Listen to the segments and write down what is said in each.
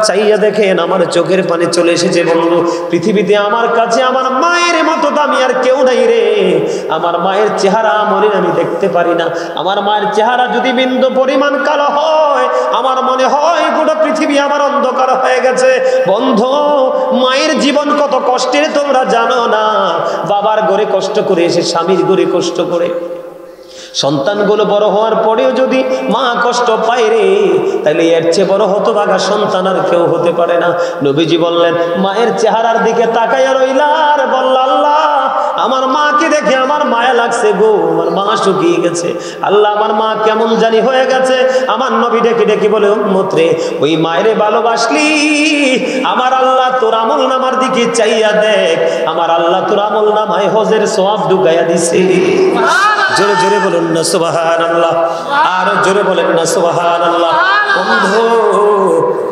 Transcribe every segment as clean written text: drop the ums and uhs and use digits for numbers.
চাইয়া দেখেন আমার চোখের পানি চলে এসেছে বন্ধু। পৃথিবীতে আমার কাছে আমার মায়ের মতো দামি আর কেউ নাই রে। আমার মায়ের চেহারা মনে আমি দেখতে পারি না। আমার মায়ের চেহারা যদি বিন্দু পরিমাণ কালো হয়, আমার মনে হয় গোটা পৃথিবী আমার অন্ধকার হয়ে গেছে। বন্ধু, মায়ের জীবন কত কষ্টের তোমরা জানো না। বাবার ঘরে কষ্ট করে এসে স্বামীর ঘরে কষ্ট করে সন্তানগুলো বড় হওয়ার পরেও যদি মা কষ্ট পায় রে, তাহলে এর চেয়ে বড় হতভাগা সন্তান আর কেউ হতে পারে না। নবীজি বললেন, মায়ের চেহারার দিকে তাকাইয়া রইলা আর বলল, আল্লাহ আমার মাকে দেখে আমার মায়া লাগছে গো, আমার মা শুকিয়ে গেছে। আল্লাহ আমার মা কেমন জানি হয়ে গেছে। আমার নবী ডেকে ডেকে বলে, উম্মত রে, ওই মায়েরে ভালোবাসলি, আমার আল্লাহ তোর আমল নামার দিকে চাইয়া দেখ, আমার আল্লাহ তোর আমল নামায় হজের সওয়াব ঢুকাইয়া দিছে। জোরে জোরে বলুন না সুবহানাল্লাহ, আর জোরে বলেন না সুবহানাল্লাহ। বন্ধু,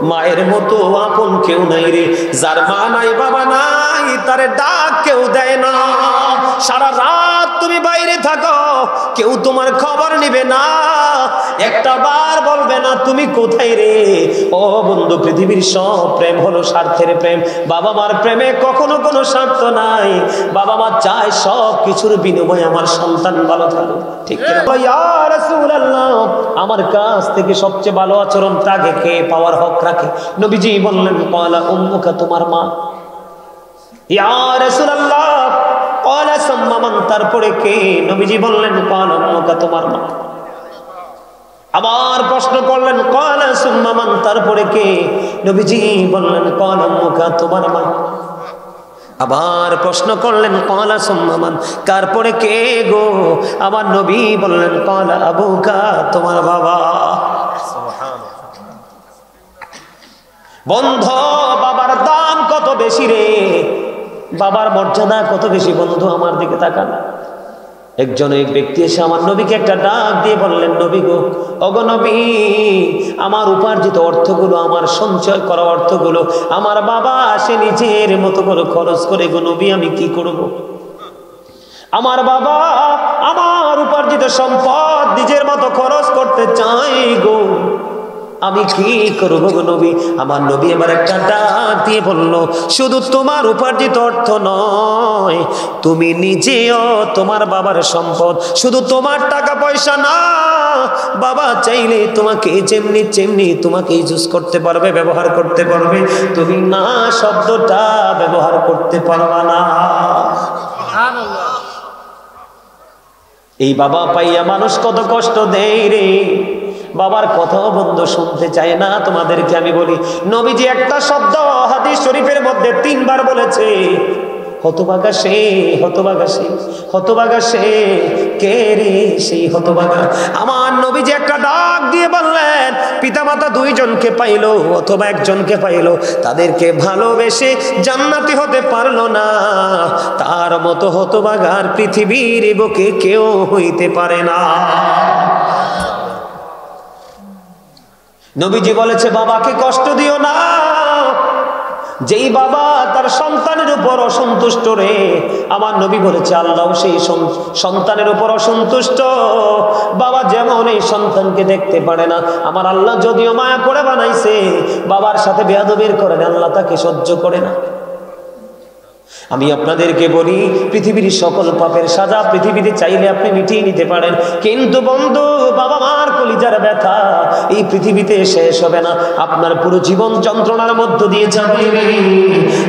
মায়ের মতো আপন কেউ নাই রে। যার মা নাই বাবা নাই, তারে ডাক কেউ দেয় না। সারা রাত তুমি বাইরে থাকো, কেউ তোমার খবর নিবে না, একটা বার বলবে না তুমি কোথায় রে। ও বন্ধু, পৃথিবীর সব প্রেম হলো স্বার্থের প্রেম। বাবা মার প্রেমে কখনো কোনো স্বার্থ নাই। বাবা মা চায় সব কিছুর বিনিময়ে আমার সন্তান ভালো থাকুক, ঠিক কিনা? ইয়া রাসূলুল্লাহ, আমার কাছ থেকে সবচেয়ে ভালো আচরণ তাকে কে পাওয়ার হক রাখে? নবীজি বললেন, ক্বালা উম্মুকা, তোমার মা। ইয়া রাসূলুল্লাহ, ক্বালা সুম্মা মান, তারপরে কে? নবীজি বললেন, ক্বালা উম্মুকা, তোমার মা। আবার প্রশ্ন করলেন, ক্বালা সুম্মা মান, তারপরে কে? নবীজি বললেন, ক্বালা উম্মুকা, তোমার মা। আবার প্রশ্ন করলেন, ক্বালা সুম্মা মান, তারপরে কে গো? আমার নবী বললেন, ক্বালা আবুকা, তোমার বাবা। বন্ধু, বাবার দাম কত বেশি রে, বাবার মর্যাদা কত বেশি। বন্ধু, আমার দিকে তাকান। একজন এক ব্যক্তি এসে আমার নবীকে একটা ডাক দিয়ে বললেন, নবী গো, ওগো নবী, আমার উপার্জিত অর্থগুলো, আমার সঞ্চয় করা অর্থগুলো আমার বাবা সে নিজের মতো করে খরচ করে, গো নবী আমি কি করব? আমার বাবা আমার উপার্জিত সম্পদ নিজের মতো খরচ করতে চাই গো, আমি কি করব গো নবী? আমার নবী এবার একটা ডাক দিয়ে বলল, শুধু তোমার উপার্জিত অর্থ নয়, তুমি নিজেও তোমার বাবার সম্পদ। শুধু তোমার টাকা পয়সা না, বাবা চাইলে তোমাকে যেমনি যেমনি তোমাকে ইউজ করতে পারবে, ব্যবহার করতে পারবে। তুমি না শব্দটা ব্যবহার করতে পারবা না। এই বাবা পাইয়া মানুষ কত কষ্ট দেয় রে। বাবার কথাও বন্ধু শুনতে চায় না। তোমাদেরকে আমি বলি, নবীজি একটা শব্দ হাদিস শরীফের মধ্যে 3 বার বলেছে, হতভাগা সে, হতভাগা সে, হতভাগা সে। কে রে সেই হতভাগা? আমার নবীজি একটা ডাক দিয়ে বললেন, পিতামাতা 2 জনকে পাইলো অথবা 1 জনকে পাইলো, তাদেরকে ভালোবেসে জান্নাতি হতে পারলো না, তার মতো হতভাগার পৃথিবীর বুকে কেউ হইতে পারে না। নবীজি বলেছে, বাবাকে কষ্ট দিও না। যেই বাবা তার সন্তানের উপর অসন্তুষ্ট রে, আমার নবী বলেছে আল্লাহ সেই সন্তানের উপর অসন্তুষ্ট। বাবা যেমন এই সন্তানকে দেখতে পারে না, আমার আল্লাহ যদিও মায়া করে বানাইছে, বাবার সাথে বেয়াদবির করেন, আল্লাহ তাকে সহ্য করে না। আমি আপনাদেরকে বলি, পৃথিবীর সকল পাপের সাজা পৃথিবীতে চাইলে আপনি মিটিয়ে নিতে পারেন, কিন্তু বন্ধু, বাবা মার কলিজার ব্যথা এই পৃথিবীতে শেষ হবে না। আপনার পুরো জীবন যন্ত্রণার মধ্য দিয়ে যাবে।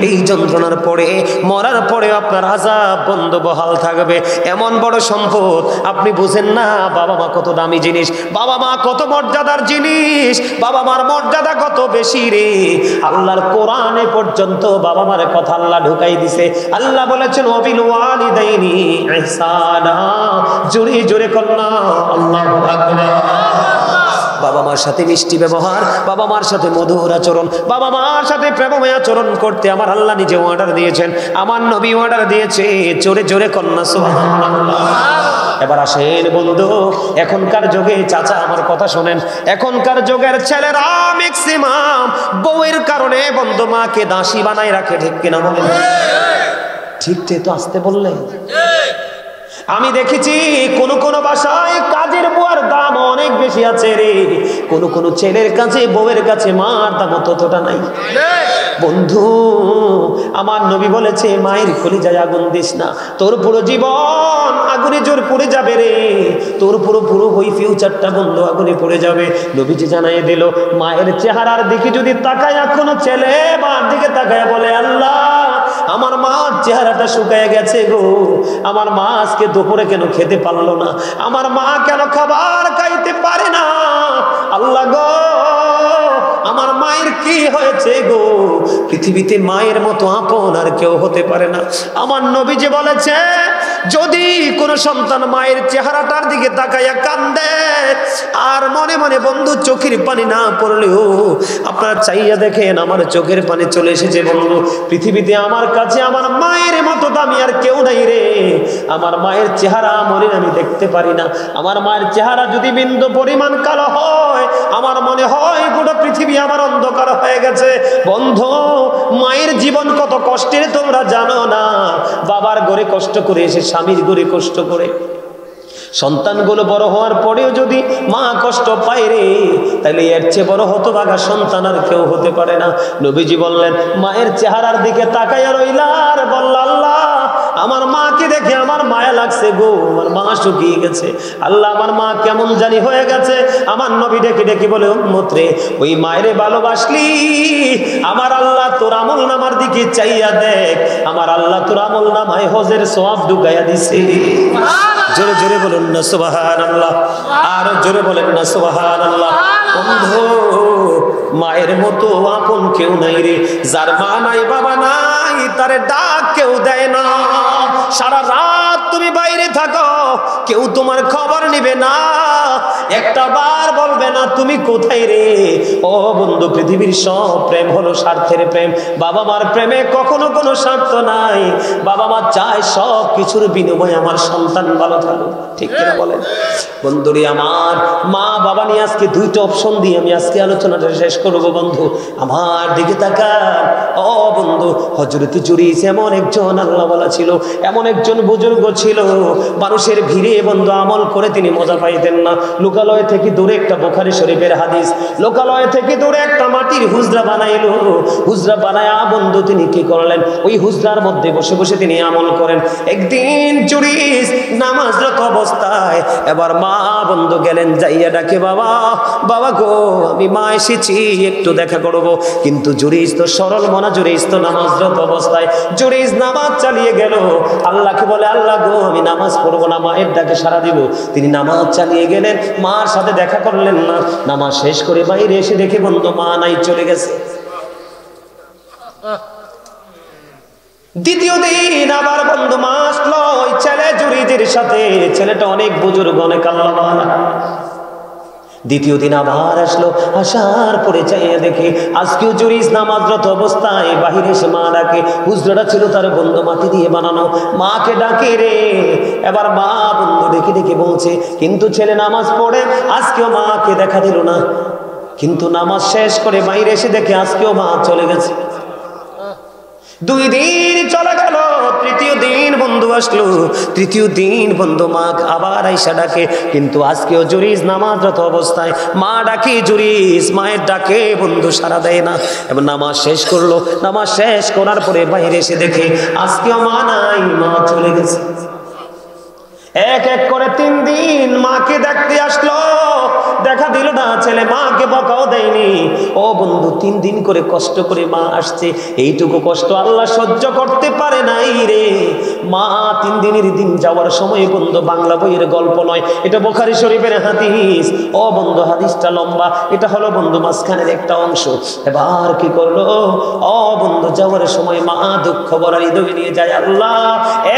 এই যন্ত্রণার পরে, মরার পরে আপনার আযাব বন্ধ বহাল থাকবে। এমন বড় সম্পদ আপনি বুঝেন না। বাবা মা কত দামি জিনিস, বাবা মা কত মর্যাদার জিনিস, বাবা মার মর্যাদা কত বেশি রে। আল্লাহর কোরআনে পর্যন্ত বাবা মার কথা আল্লাহ ঢুকাই দিছে। আল্লাহ বলেছেন, ওয়াবিল ওয়ালিদাইনি ইহসানা। জোরে জোরে কন্যা আল্লাহু আকবার। বাবা মার সাথে মিষ্টি ব্যবহার, বাবা মার সাথে মধুর আচরণ, বাবা মার সাথে প্রেমময় আচরণ করতে আমার আল্লাহ নিজে অর্ডার দিয়েছেন, আমার নবী অর্ডার দিয়েছে। জোরে জোরে কন্যা সুবহানাল্লাহ। এবার আসেন বন্ধু, এখনকার যুগে, চাচা আমার কথা শোনেন, এখনকার যুগের ছেলেরা ম্যাক্সিমাম বউয়ের কারণে বন্ধু মাকে দাসী বানাই রাখে, ঠিক কিনা বলেন? ঠিক তো আসতে বললেন। আমি দেখেছি কোন কোন বাসায় কাজের বুয়ার দাম অনেক বেশি আছে রে, কোন কোন ছেলের কাছে বউয়ের কাছে মার দাম ততটা নাই। বন্ধু আমার নবী বলেছে মায়ের কলিজায় আগুন দিস না, তোর পুরো জীবন আগুনে জোর পড়ে যাবে রে, তোর পুরো ওই ফিউচারটা বন্ধু আগুনে পড়ে যাবে। নবীজি জানাই দিল মায়ের চেহারার দিকে যদি তাকায়, কোনো ছেলে মার দিকে তাকায় বলে আল্লাহ আমার মার চেহারাটা শুকায় গেছে গো, আমার মা আজকে দুপুরে কেন খেতে পারলো না, আমার মা কেন খাবার খাইতে পারে না, আল্লাহ গো আমার মায়ের কি হয়েছে গো, পৃথিবীতে মায়ের মতো আপন আর কেউ হতে পারে না। আমার নবী যে বলেছে যদি কোনো সন্তান মায়ের চেহারাটার দিকে তাকাইয়া কান্দে আর মনে মনে বন্ধু চোখের পানি না পড়লেও আপনারা চাইয়া দেখেন আমার চোখের পানি চলে এসেছে বন্ধু, পৃথিবীতে আমার কাছে আমার মায়ের মতো দামি আর কেউ নাই রে, আমার মায়ের চেহারা মনে আমি দেখতে পারি না, আমার মায়ের চেহারা যদি বিন্দু পরিমাণ কালো হয় আমার মনে হয় গোটা পৃথিবী আমার অন্ধকার হয়ে গেছে। বন্ধু মায়ের জীবন কত কষ্টের তোমরা জানো না, বাবার ঘরে কষ্ট করে এসে স্বামীর ঘরে কষ্ট করে সন্তানগুলো বড় হওয়ার পরেও যদি মা কষ্ট পায় রে, তাহলে এর চেয়ে বড় হতভাগা সন্তান আর কেউ হতে পারে না। নবীজি বললেন মায়ের চেহারার দিকে তাকাইয়া রইলা আর বলল আল্লাহ আমার মাকে দেখে আমার মায়া লাগছে গো, আমার মা শুকিয়ে গেছে, আল্লাহ আমার মা কেমন জানি হয়ে গেছে। আমার নবী ডেকে ডেকে বলে উম্মত রে ওই মায়েরে ভালোবাসলি, আমার আল্লাহ তোর আমল নামার দিকে চাইয়া দেখ, আমার আল্লাহ তোর আমল নামায় হজের সওয়াব ঢুকাইয়া দিছে। জোরে জোরে বলুন না সুবহানাল্লাহ, আর জোরে বলেন না সুবহানাল্লাহ। বন্ধু মায়ের মতো আপন কেউ নাই রে, যার মা নাই বাবা নাই তারে ডাক কেউ দেয় না, সারা রাত তুমি বাইরে থাকো কেউ তোমার খবর নেবে না, একটা বার বলবে না তুমি কোথায় রে। ও বন্ধু পৃথিবীর সব প্রেম হলো স্বার্থের প্রেম, বাবা মার প্রেমে কখনো কোনো স্বার্থ নাই, বাবা মা চায় সব কিছুর বিনিময়ে আমার সন্তান ভালো থাকুক, ঠিক কিনা বলেন বন্ধুরে। আমার মা বাবা নিয়ে আজকে দুইটা অপশন দিয়ে আমি আজকে আলোচনাটা শেষ করবো। বন্ধু আমার দিকে তাকান, ও বন্ধু হযরত জুরিস এমন একজন আল্লাহ ওয়ালা ছিল, এমন একজন বুজুর্গ ছিল, মানুষের ভিড়ে বন্ধু আমল করে তিনি মজা পাইতেন না। লোকালয় থেকে দূরে একটা বুখারী শরীফের হাদিস, লোকালয় থেকে দূরে একটা মাটির হুজরা বানাইলো, হুজরা বানায়া বন্ধু তিনি কি করলেন ওই হুজরার মধ্যে বসে বসে তিনি আমল করেন। একদিন জুরিস নামাজরত অবস্থায় এবার মা বন্ধু গেলেন, যাইয়া ডাকে বাবা বাবা গো আমি মা এসেছি একটু দেখা করব, কিন্তু জুরিস তো সরল মনা, জুরিস তো নামাজরত অবস্থায়, জুরিস নামাজ চালিয়ে গেল, আল্লাহকে বলে আল্লাহ গো আমি নামাজ পড়বো না, মায়ের ডাকে সাড়া দিব। তিনি নামাজ চালিয়ে গেলেন, মার সাথে দেখা করলেন না, নামাজ শেষ করে বাইরে এসে দেখে বন্ধু মা নাই, চলে গেছে। দ্বিতীয় দিন আবার বন্ধু মা আসলো ওই ছেলে জুরিজের সাথে, ছেলেটা অনেক বুজুর্গ অনেক আল্লাহওয়ালা। দ্বিতীয় দিন আবার আসলো, আসার পরে চাইয়া দেখে আজকেও জুরিস নামাজরত অবস্থায় বাহিরে এসে মা ডাকে, হুজরাটা ছিল তার বন্ধু মাটি দিয়ে বানানো, মাকে ডাকে রে। এবার মা বন্ধু ডেকে ডেকে বলছে, কিন্তু ছেলে নামাজ পড়ে আজকেও মাকে দেখা দিল না, কিন্তু নামাজ শেষ করে বাইরে এসে দেখে আজকেও মা চলে গেছে। 2 দিন চলে গেল, তৃতীয় দিন বন্ধু আসলো, তৃতীয় দিন বন্ধু মা আবার আইসা ডাকে, কিন্তু আজকেও জুরিস নামাজরত অবস্থায়, মা ডাকে জুরিস, মায়ের ডাকে বন্ধু সাড়া দেয় না। এবার নামাজ শেষ করলো, নামাজ শেষ করার পরে বাইরে এসে দেখে আজকেও মা নাই, মা চলে গেছে। এক এক করে 3 দিন মাকে দেখতে আসলো, দেখা দিল না, ছেলে মাকে বকাও দেয়নি। ও বন্ধু 3 দিন করে কষ্ট করে মা আসছে, এইটুকু কষ্ট আল্লাহ সহ্য করতে পারে নাই রে। মা 3 দিনের দিন যাওয়ার সময় বন্ধু বাংলা বইয়ের গল্প নয়, এটা বুখারী শরীফের হাদিস। ও বন্ধু হাদিসটা লম্বা, এটা হলো বন্ধু মাঝখানের একটা অংশ। এবার কি করলো, ও বন্ধু যাওয়ার সময় মা দুঃখ ভরা হৃদয় নিয়ে যায়, আল্লাহ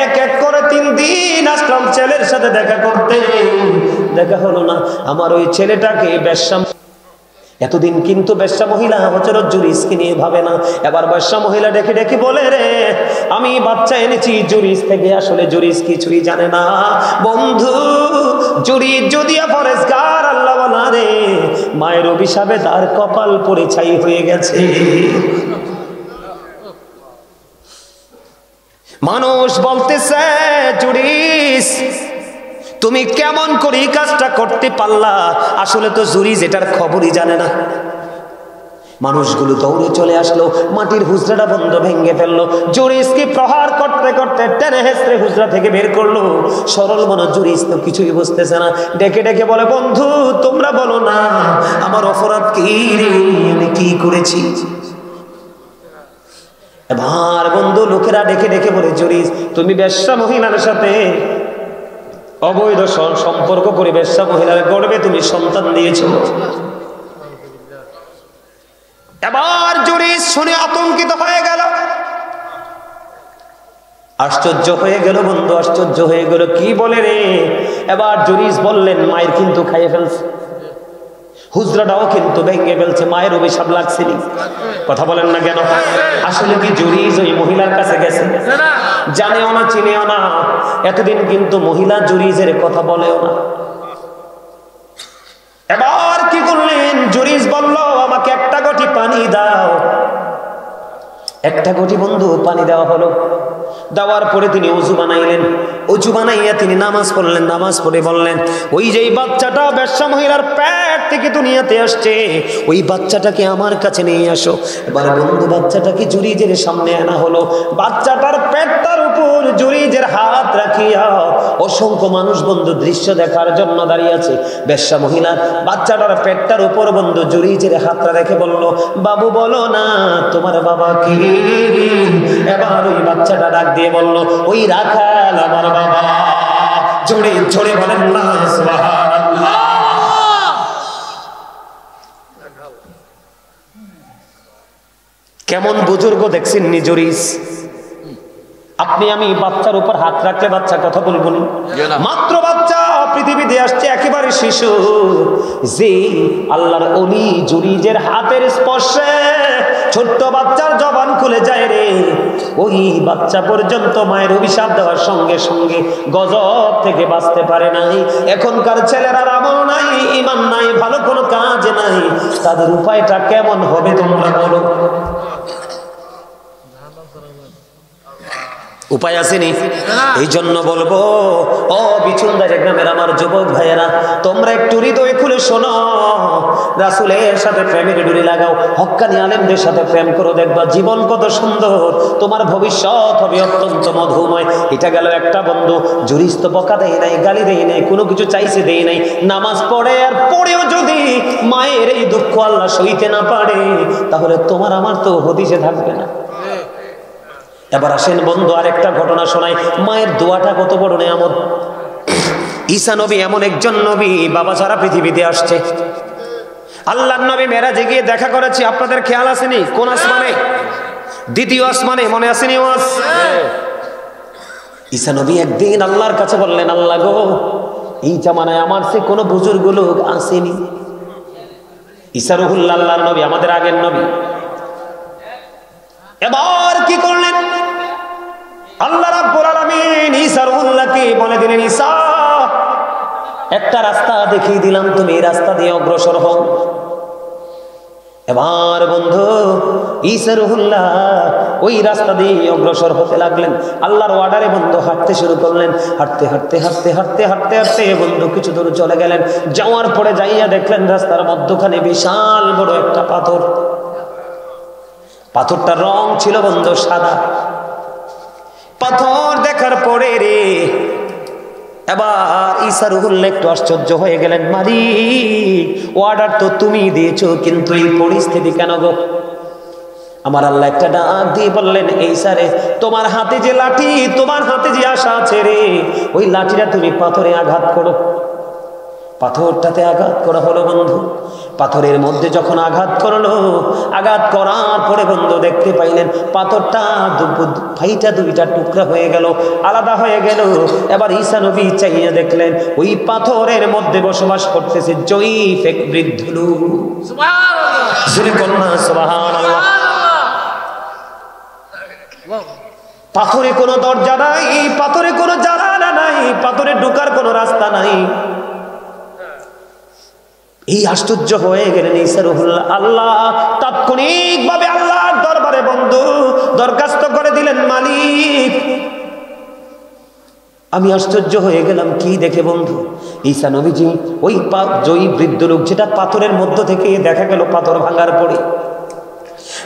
এক এক করে 3 দিন আসলাম ছেলের সাথে দেখা করতে, দেখা হলো না। আমার ওই ছেলেটাকে বেশ্যা, এতদিন কিন্তু বেশ্যা মহিলা হযরত জুরিসকে নিয়ে ভাবে না, এবার বেশ্যা মহিলা ডেকে ডেকে বলে রে আমি বাচ্চা এনেছি জুরিস থেকে, আসলে জুরিস কিছুই জানে না। বন্ধু জুরিস যদিও পরেশগার আল্লাহ ওয়ালা রে, মায়ের অভিশাপে তার কপাল পড়ে ছাই হয়ে গেছে। মানুষ বলতেছে, জুরিস তুমি কেমন করে এই কাজটা করতে পারলা? আসলে তো জুরিস এটার খবরই জানে না। মানুষগুলো দৌড়ে চলে আসলো, মাটির হুজরাটা বন্ধ ভেঙে ফেললো। জুরিসকে প্রহার করতে করতে টেনে হেসড়ে হুজরা থেকে বের করলো। সরল মনে জুরিস তো কিছুই বুঝতেছে না, ডেকে ডেকে বলে, বন্ধু তোমরা বলো না আমার অপরাধ কি রে, আমি কি করেছি? এবার বন্ধু লোকেরা ডেকে ডেকে বলে, জুরিস তুমি বেশ্যা মহিলার সাথে অবৈধ সম্পর্ক করে বেশ্যা মহিলার গর্ভে তুমি সন্তান দিয়েছো। এবার জুরিস শুনে আতঙ্কিত হয়ে গেল, আশ্চর্য হয়ে গেল বন্ধু, আশ্চর্য হয়ে গেল, কি বলে রে? এবার জুরিস বললেন, মায়ের কিন্তু খাইয়ে ফেলছে, হুজরাটাও কিন্তু ভেঙে ফেলছে, মায়ের অভিশাপ লাগছেনি। কথা বলেন না কেন? আসলে কি জুরিস ওই মহিলার কাছে গেছে? জানেও না, চিনেও না, এতদিন কিন্তু মহিলা জুরিসের কথা বলেও না। এবার কি করলেন? জুরিস বলল, আমাকে একটা গটি পানি দাও। একটা গটি বন্ধু পানি দেওয়া হলো। দেওয়ার পরে তিনি অজু বানাইলেন, অজু বানাইয়া তিনি নামাজ পড়লেন। নামাজ পড়ে বললেন, ওই যে বাচ্চাটা বেশ্যা মহিলার পেট থেকে দুনিয়াতে আসছে, ওই বাচ্চাটাকে আমার কাছে নিয়ে আসো। এবার বন্ধু বাচ্চাটাকে জুরিজের সামনে আনা হলো। বাচ্চাটার পেটটার উপর জুরিজের হাত রাখিয়া অসংখ্য মানুষ বন্ধু দৃশ্য দেখার জন্য দাঁড়িয়ে আছে। বেশ্যা মহিলার বাচ্চাটার পেটটার উপর বন্ধু জুরিজের হাতটা রেখে বলল, বাবু বলো না তোমার বাবা কি? এবার ওই বাচ্চাটা ডাক দিয়ে বলল, ওই রাখাল আমার বাবা। জোরে জোরে বলেন না সুবহানাল্লাহ। কেমন বুজুর্গ দেখছেন নি জুরিস? আপনি আমি বাচ্চার উপর হাত রাখলে বাচ্চা কথা বলবো না? মাত্র বাচ্চা পৃথিবীতে আসছে, একেবারে শিশু, যে আল্লাহর ওলি জুরিজের হাতের স্পর্শে ছোট্ট বাচ্চার জবান খুলে যায় রে। ওই বাচ্চা পর্যন্ত মায়ের অভিশাপ দেওয়ার সঙ্গে সঙ্গে গজব থেকে বাঁচতে পারে নাই। এখনকার ছেলেরা আমল নাই, ঈমান নাই, ভালো কোনো কাজ নাই, তাদের উপায়টা কেমন হবে তোমরা বলো? উপায় আসেনি? এই জন্য বলবো, ও বিচুনদারি গ্রামের আমার যুবক ভাইয়েরা, তোমরা একটু হৃদয় খুলে শোনো। রাসূলের সাথে প্রেমের ডুরি লাগাও, হক্কানি আলেমদের সাথে প্রেম করো, দেখবা জীবন কত সুন্দর, তোমার ভবিষ্যৎ হবে অত্যন্ত মধুময়। এটা গেল একটা বন্ধু। জুরিস তো বকা দেয় নাই, গালি দেয় নাই, কোনো কিছু চাইছে দেয় নাই। নামাজ পড়ে, আর পড়েও যদি মায়ের এই দুঃখ আল্লাহ সইতে না পারে, তাহলে তোমার আমার তো হদিসে থাকবে না। এবার আসেন বন্ধু, আরেকটা ঘটনা শোনাই। মায়ের দোয়াটা কত বড় নেয়ামত। ঈসা নবী এমন একজন নবী, বাবা ছাড়া পৃথিবীতে আসছে। আল্লাহর নবী মেরাজে গিয়ে দেখা করেছে, আপনাদের খেয়াল আসেনি? কোন আসমানে? দ্বিতীয় আসমানে, মনে আসেনি ওয়াজ? ঈসা নবী একদিন আল্লাহর কাছে বললেন, আল্লাহ গো, এই জামানায় আমার সে কোনো বুজুর্গ লোক আসেনি। ঈসা রুহুল্লাহ আল্লাহর নবী, আমাদের আগের নবী। এবার কি করলেন? আল্লাহ রাব্বুল আলামিন ঈসা রুহুল্লাহকে বলে দিলেন, ঈসা একটা রাস্তা দেখিয়ে দিলাম, তুমি এই রাস্তা দিয়ে অগ্রসর হও। এবার বন্ধু ঈসা রুহুল্লাহ ওই রাস্তা দিয়ে অগ্রসর হতে লাগলেন। আল্লাহর অর্ডারে বন্ধু হাঁটতে শুরু করলেন। হাঁটতে হাঁটতে হাঁটতে হাঁটতে হাঁটতে হাঁটতে বন্ধু কিছু দূর চলে গেলেন। যাওয়ার পরে যাইয়া দেখলেন রাস্তার মধ্যখানে বিশাল বড় একটা পাথর। পাথরটার রং ছিল বন্ধু সাদা। পাথর দেখার পরে রে এবার ঈসা রুহুল্লাহ একটু আশ্চর্য হয়ে গেলেন, মালিক অর্ডার তো তুমি দিয়েছো, কিন্তু এই পরিস্থিতি কেন গো? আমার আল্লাহ একটা ডাক দিয়ে বললেন, ঈসা রে, তোমার হাতে যে লাঠি, তোমার হাতে যে আশা আছে রে, ওই লাঠিটা তুমি পাথরে আঘাত করো। পাথরটাতে আঘাত করা হলো বন্ধু। পাথরের মধ্যে যখন আঘাত করলো, আঘাত করার পরে বন্ধু দেখতে পাইলেন পাথরটা ফাইটা দুইটা টুকরা হয়ে গেল, আলাদা হয়ে গেল। এবার ঈসা নবী চাইয়া দেখলেন ওই পাথরের মধ্যে বসবাস করতেছে জয়ীফ এক বৃদ্ধ লোক। সুবহানাল্লাহ। পাথরে কোনো দরজা নাই, পাথরে কোনো জানালা নাই, পাথরে ঢোকার কোনো রাস্তা নাই। এই আশ্চর্য হয়ে গেলেন ঈসা রুহুল্লাহ। আল্লাহ তাৎক্ষণিকভাবে আল্লাহর দরবারে বন্ধু দরখাস্ত করে দিলেন, মালিক আমি আশ্চর্য হয়ে গেলাম কি দেখে বন্ধু, ঈসা নবীজি ওই বৃদ্ধ লোক, যেটা পাথরের মধ্য থেকে দেখা গেল পাথর ভাঙার পরে,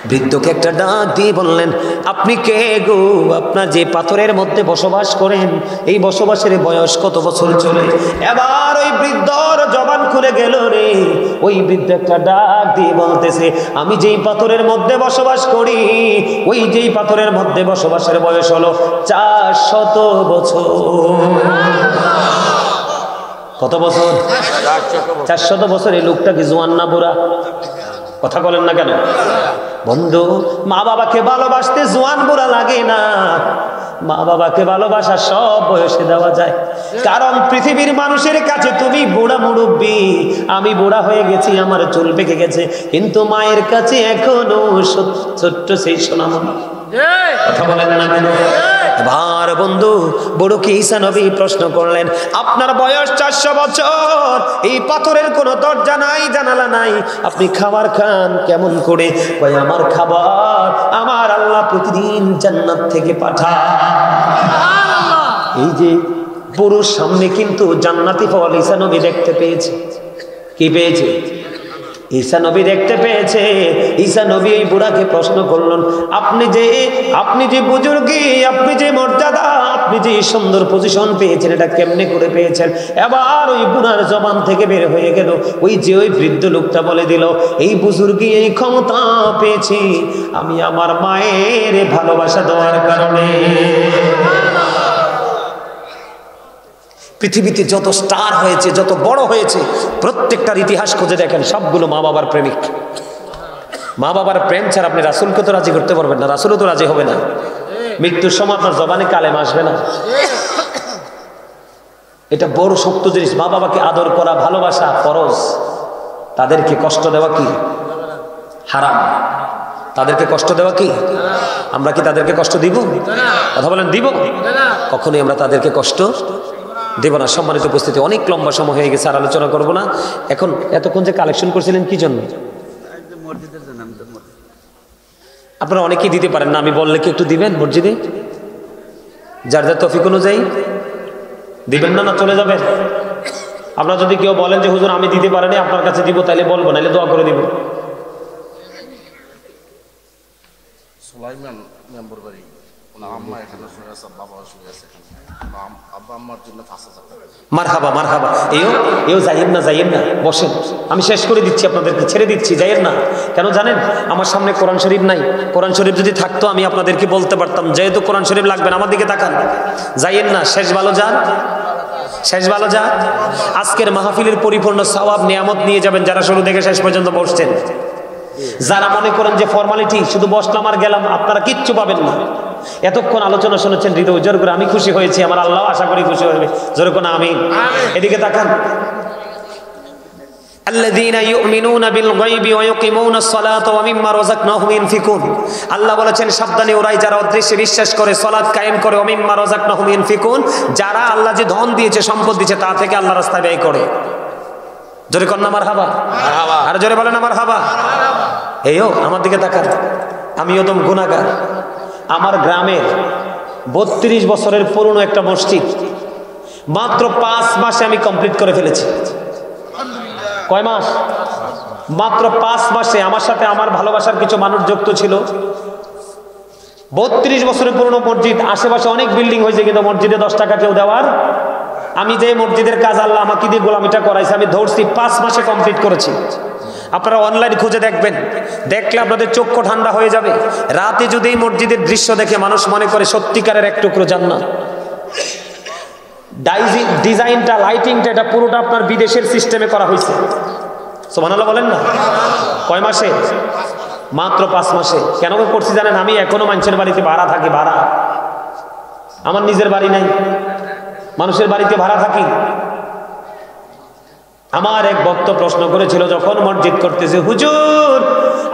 বৃদ্ধকে একটা ডাক দিয়ে বললেন, আপনি কে গো? আপনার যে পাথরের মধ্যে বসবাস করেন, এই বসবাসের বয়স কত বছর চলে? এবার ওই বৃদ্ধর জবান খুলে গেল রে। ওই বৃদ্ধ একটা ডাক দিয়ে বলতেছে, আমি যেই পাথরের মধ্যে বসবাস করি, ওই যেই পাথরের মধ্যে বসবাসের বয়স হলো 400 বছর। কত বছর? 400 বছর। এই লোকটা কি জোয়ান না বুড়া? কথা বলেন না কেন বন্ধু? মা বাবাকে ভালোবাসতে জোয়ান বুড়া লাগে না, মা বাবাকে ভালোবাসা সব বয়সে দেওয়া যায়। কারণ পৃথিবীর মানুষের কাছে তুমি বুড়া মুরব্বী, আমি বুড়া হয়ে গেছি, আমার চুল পেকে গেছে, কিন্তু মায়ের কাছে এখনো ছোট্ট সেই সোনামণি। কথা বলেন না কেন? এবার বন্ধু বুড়োকে ঈসা নবী প্রশ্ন করলেন, আপনার বয়স 400 বছর, এই পাথরের কোনো দরজা নাই, জানালা নাই, আপনি খাবার খান কেমন করে? ভাই আমার খাবার আমার আল্লাহ প্রতিদিন জান্নাত থেকে পাঠায়। এই যে বুড়োর সামনে কিন্তু জান্নাতি ফল ঈসা নবী দেখতে পেয়েছে। কি পেয়েছে? ঈসা নবী দেখতে পেয়েছে। ঈসা নবী এই বুড়াকে প্রশ্ন করলেন, আপনি যে বুজুর্গি, আপনি যে মর্যাদা, আপনি যে সুন্দর পজিশন পেয়েছেন, এটা কেমনে করে পেয়েছেন? এবার ওই বুড়ার জবান থেকে বের হয়ে গেল, ওই বৃদ্ধ লোকটা বলে দিল, এই বুজুর্গি, এই ক্ষমতা পেয়েছি আমি আমার মায়ের ভালোবাসা দেওয়ার কারণে। পৃথিবীতে যত স্টার হয়েছে, যত বড় হয়েছে, প্রত্যেকটার ইতিহাস খুঁজে দেখেন, সবগুলো মা বাবার প্রেমিক। মা বাবার প্রেম ছাড়া আপনি রাসূলকে তো রাজি করতে পারবেন না, রাসূলও তো রাজি হবে না। মৃত্যুর সময় আপনার জবানে কালেমা আসবে না। এটা বড় শক্ত জিনিস। মা বাবাকে আদর করা, ভালোবাসা ফরজ, তাদেরকে কষ্ট দেওয়া কি হারাম? তাদেরকে কষ্ট দেওয়া কি? আমরা কি তাদেরকে কষ্ট দিব? কথা বলেন, দিব? কখনোই আমরা তাদেরকে কষ্ট দেব না। সম্মানিত উপস্থিতি, অনেক লম্বা সময় হয়ে গেছে, আর আলোচনা করব না এখন। এতক্ষণ যে কালেকশন করছিলেন কি জন্য? আপনারা অনেকেই দিতে পারেন না, আমি বললে কি একটু দিবেন মসজিদে? যার যার তৌফিক অনুযায়ী দিবেন না, না চলে যাবেন? আপনারা যদি কেউ বলেন যে হুজুর আমি দিতে পারিনি, আপনার কাছে দিব, তাইলে বলবো, নাইলে দোয়া করে দিব। সুলাইমান মেম্বার বাড়ি, ওনার আম্মা এখানে শুয়ে আছে, বাবা শুয়ে আছে এখানে, আব্বা আম্মার জন্য 5,000 টাকা। মারহাবা মারহাবা। এও যাইয়েন না, বসেন, আমি শেষ করে দিচ্ছি, আপনাদেরকে ছেড়ে দিচ্ছি, যাইয়েন না। কেন জানেন? আমার সামনে কোরআন শরীফ নাই। কোরআন শরীফ যদি থাকতো আমি আপনাদেরকে বলতে পারতাম, যেহেতু কোরআন শরীফ লাগবে না, আমার দিকে তাকান, যাইয়েন না। শেষ ভালো যান, শেষ ভালো যান। আজকের মাহফিলের পরিপূর্ণ সওয়াব নিয়ামত নিয়ে যাবেন যারা শুরু থেকে শেষ পর্যন্ত বসছেন। যারা মনে করেন যে ফরমালিটি, শুধু বসলাম আর গেলাম, আপনারা কিচ্ছু পাবেন না। এতক্ষণ আলোচনা শুনেছেন, হৃদয় জোর করে আমি খুশি হয়েছি, আমার আল্লাহ আশা করি খুশি হবে। জোরে কোন আমিন। এদিকে তাকান। আল্লাযীনা ইউমিনুনা বিল গায়বি ওয়া ইয়াকিমুনাস সালাতা ওয়া মিম্মা রাযাকনাহুম ইউনফিকুন। আল্লাহ বলেছেন সাবধানে ওরাই যারা অদৃশ্যে বিশ্বাস করে, সালাত কায়েম করে, ওয়া মিম্মা রাযাকনাহুম ইউনফিকুন, যারা আল্লাহ যে ধন দিয়েছে, সম্পদ দিয়েছে, তা থেকে আল্লাহর রাস্তায় ব্যয় করে। জোরে কোন না মারহাবা, আর জোরে বলেন না মারহাবা। এইও আমার দিকে তাকান, আমিও তো গুনাহগার। আমার গ্রামের 32 বছরের পুরনো একটা মসজিদ মাত্র 5 মাসে আমি কমপ্লিট করে ফেলেছি। কয় মাস? মাত্র 5 মাসে। আমার সাথে আমার ভালোবাসার কিছু মানুষ যুক্ত ছিল। 32 বছরের পুরনো মসজিদ, আশেপাশে অনেক বিল্ডিং হয়েছে, কিন্তু মসজিদে 10 টাকা কেউ দেওয়ার। আমি যে মসজিদের কাজ আল্লাহ আমাকে দিয়ে গোলামিটা করাইছে, আমি ধরছি 5 মাসে কমপ্লিট করেছি। আপনারা অনলাইন খুঁজে দেখবেন, দেখলে আপনাদের চক্ষু ঠান্ডা হয়ে যাবে। রাতে যদি এই মসজিদের দৃশ্য দেখে মানুষ মনে করে সত্যিকারের এক টুকরো জান্নাত। ডিজাইনটা, লাইটিংটা, এটা পুরোটা আপনার বিদেশের সিস্টেমে করা হয়েছে। সুবহানাল্লাহ বলেন না। কয় মাসে? মাত্র 5 মাসে। কেন করছি জানেন? আমি এখনো মানুষের বাড়িতে ভাড়া থাকি, ভাড়া। আমার নিজের বাড়ি নাই, মানুষের বাড়িতে ভাড়া থাকি। আমার এক ভক্ত প্রশ্ন করেছিল যখন মসজিদ করতেছে, হুজুর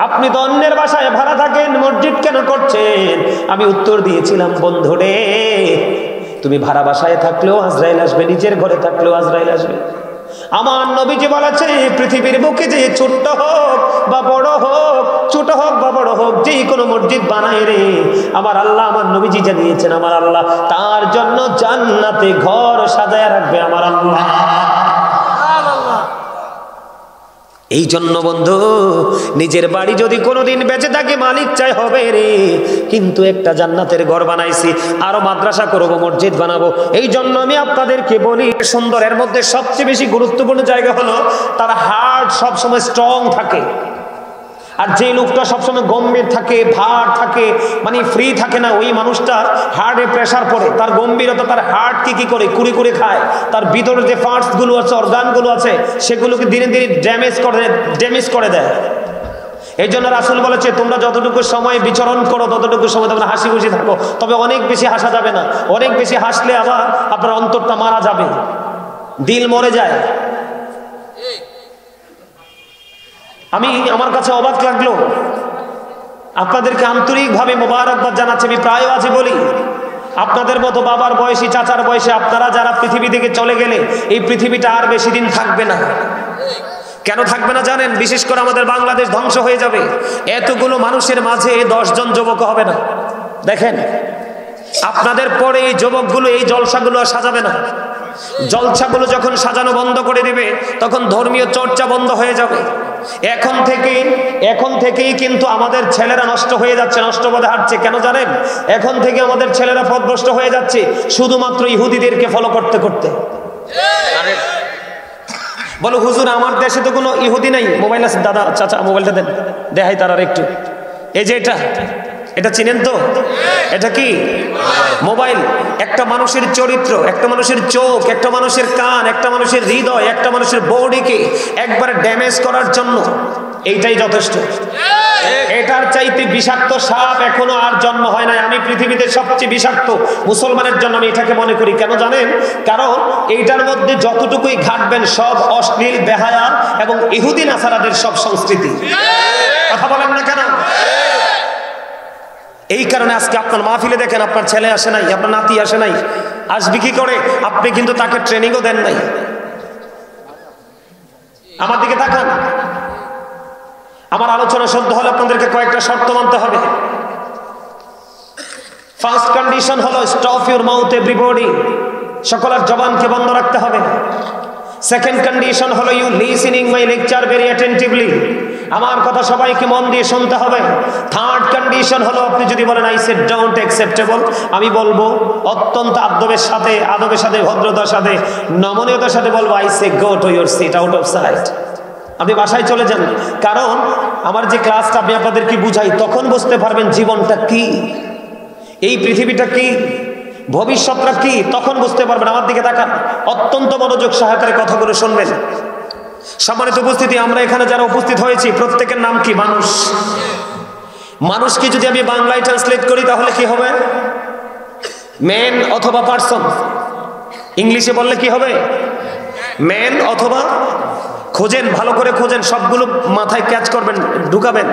আপনি তো অন্যের বাসায় ভাড়া থাকেন, মসজিদ কেন করছেন? আমি উত্তর দিয়েছিলাম, বন্ধুরে তুমি ভাড়া বাসায় থাকলেও আজরাইল আসবে, নিজের ঘরে থাকলেও আজরাইল আসবে। আমার নবীজি বলেছে পৃথিবীর বুকে যে ছোট্ট হোক বা বড় হোক, ছোট হোক বা বড় হোক, যে কোনো মসজিদ বানায় রে, আমার আল্লাহ, আমার নবীজি জানিয়েছেন আমার আল্লাহ তার জন্য জান্নাতে ঘর সাজায় রাখবে আমার আল্লাহ। এই জন্য বন্ধু, নিজের বাড়ি যদি কোনোদিন বেঁচে থাকে মালিক চাই হবে রে, কিন্তু একটা জান্নাতের ঘর বানাইছি, আরো মাদ্রাসা করব, মসজিদ বানাবো। এই জন্য আমি আপনাদেরকে বলি সুন্দর, এর মধ্যে সবচেয়ে বেশি গুরুত্বপূর্ণ জায়গা হলো তার হার্ট সবসময় স্ট্রং থাকে। আর যে লোকটা সবসময় গম্ভীর থাকে, ভার থাকে, মানে ফ্রি থাকে না, ওই মানুষটার হার্টে প্রেশার পড়ে, তার গম্ভীরতা তার হার্ট কি করে কুড়ি কুড়ি খায়, তার ভিতরে যে পার্টসগুলো আছে, অর্গানগুলো আছে, সেগুলোকে দিনে দিনে ড্যামেজ করে দেয়। এই জন্য রাসূল বলেছে তোমরা যতটুকু সময় বিচরণ করো ততটুকু সময় তোমরা হাসি খুশি থাকো, তবে অনেক বেশি হাসা যাবে না। অনেক বেশি হাসলে আবার আপনার অন্তরটা মারা যাবে, দিল মরে যায়। আমার কাছে অবাক লাগলো, আপনাদেরকে আন্তরিকভাবে মোবারকবাদ জানাচ্ছি। আমি প্রায় আজই বলি, আপনাদের মতো বাবার বয়সী, চাচার বয়সে আপনারা যারা পৃথিবী থেকে চলে গেলে এই পৃথিবীটা আর বেশি দিন থাকবে না। কেন থাকবে না জানেন? বিশেষ করে আমাদের বাংলাদেশ ধ্বংস হয়ে যাবে। এতগুলো মানুষের মাঝে 10 জন যুবক হবে না। দেখেন, আপনাদের পরে এই যুবকগুলো এই জলসাগুলো আর সাজাবে না। জলসাগুলো যখন সাজানো বন্ধ করে দিবে তখন ধর্মীয় চর্চা বন্ধ হয়ে যাবে। এখন থেকেই কিন্তু আমাদের ছেলেরা নষ্ট হয়ে যাচ্ছে, নষ্ট পথে হাঁটছে। কেন জানেন? এখন থেকে আমাদের ছেলেরা পথভ্রষ্ট হয়ে যাচ্ছে শুধুমাত্র ইহুদিদেরকে ফলো করতে করতে। বলো হুজুর আমার দেশে তো কোনো ইহুদি নাই। মোবাইল আছে দাদা, চাচা মোবাইলটা দেন, দেখাই তার আর একটু। এই যে এটা চিনেন তো? এটা কি মোবাইল? একটা মানুষের চরিত্র, একটা মানুষের চোখ, একটা মানুষের কান, একটা মানুষের হৃদয়, একটা মানুষের বডিকে একবারে ড্যামেজ করার জন্য এইটাই যথেষ্ট। এটার চাইতে বিষাক্ত সাপ এখনো আর জন্ম হয় নাই। আমি পৃথিবীতে সবচেয়ে বিষাক্ত মুসলমানের জন্য আমি এটাকে মনে করি। কেন জানেন? কারণ এইটার মধ্যে যতটুকুই ঘাটবেন সব অশ্লীল, বেহায়া এবং ইহুদি নাসারাদের সব সংস্কৃতি। কথা বলেন না কেন? এই কারণে আজকে আপনার মাহফিলে দেখেন আপনার ছেলে আসে নাই, আপনার নাতি আসে নাই। আসবে কি করে? আপনি কিন্তু তাকে ট্রেনিংও দেন নাই। আমার দিকে তাকান। আমার আলোচনা শুনতে হলে আপনাদেরকে কয়েকটা শর্ত মানতে হবে। ফার্স্ট কন্ডিশন হলো স্টপ ইউর মাউথ এভরিবডি, সকলের জবানকে বন্ধ রাখতে হবে। সেকেন্ড কন্ডিশন হলো you listening my lecture very attentively, আমার কথা সবাইকে মন দিয়ে শুনতে হবে। থার্ড কন্ডিশন হলো আপনি যদি বলেন আই সেড ডোন্ট অ্যাকসেপ্টেবল, আমি বলবো অত্যন্ত আদবের সাথে ভদ্রতার সাথে নমনীয়তার সাথে বলবো I say go to your seat out of sight, আপনি বাসায় চলে যান। কারণ আমার যে ক্লাসটা আমি আপনাদেরকে বুঝাই তখন বুঝতে পারবেন জীবনটা কি, এই পৃথিবীটা কি, ভবিষ্যৎটা কি, তখন বুঝতে পারবেন। আমার দিকে তাকান, অত্যন্ত মনোযোগ সহকারে কথাগুলো শুনবেন। সম্মানিত উপস্থিতি, আমরা এখানে যারা উপস্থিত হয়েছি প্রত্যেকের নাম কি? মানুষ। মানুষকে যদি আমি বাংলায় ট্রান্সলেট করি তাহলে কি হবে? ম্যান অথবা পারসন। ইংলিশে বললে কি হবে? ম্যান অথবা, খোঁজেন, ভালো করে খোঁজেন, সবগুলো মাথায় ক্যাচ করবেন, ঢুকাবেন।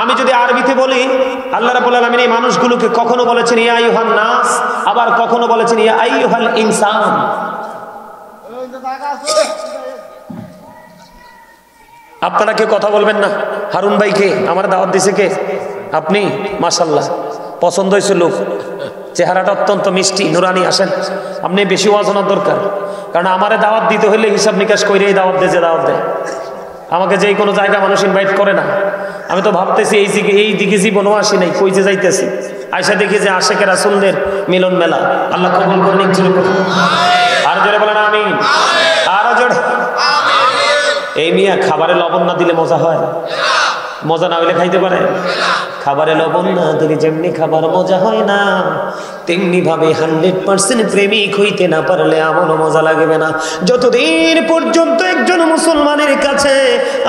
আমি যদি আরবিতে বলি, আল্লাহ রাব্বুল আলামিন এই মানুষগুলোকে কখনো বলেছেন ইয়া আইয়ুহান নাস, আবার কখনো বলেছেন ইয়া আইয়ুহাল ইনসান। আপনারা কে কথা বলবেন না? হারুন ভাই কে? আমার দাওয়াত দিছে কে? আপনি? মাশাআল্লাহ, পছন্দ হয়েছে লোক, চেহারাটা অত্যন্ত মিষ্টি, নুরানি। আসেন, আপনি বেশি ওয়াজনার দরকার, কারণ আমারে দাওয়াত দিতে হইলে হিসাব নিকাশ কইরেই দাওয়াত দেয়, যে দাওয়াত দেয়। আমাকে যেই কোনো জায়গা মানুষ ইনভাইট করে না। আমি তো ভাবতেছি এই দিকে জীবনও আসি নাই, কই যে যাইতেছি। আয়সা দেখি যে আশেকের রাসূলদের মিলন মেলা। আল্লাহ কবুল করুন, জোরে করুন, আর জোরে বলেন আমিন, আরো জোরে। এই মিয়া খাবারে লবণ না দিলে মজা হয়? মজা না হইলে খাইতে পারে? খাবারে লবণ না দিলে যেমনি খাবার মজা হয় না, তেমনি ভাবে 100% প্রেমিক হইতে না পারলে আমল মজা লাগবে না। যতদিন পর্যন্ত একজন মুসলমানের কাছে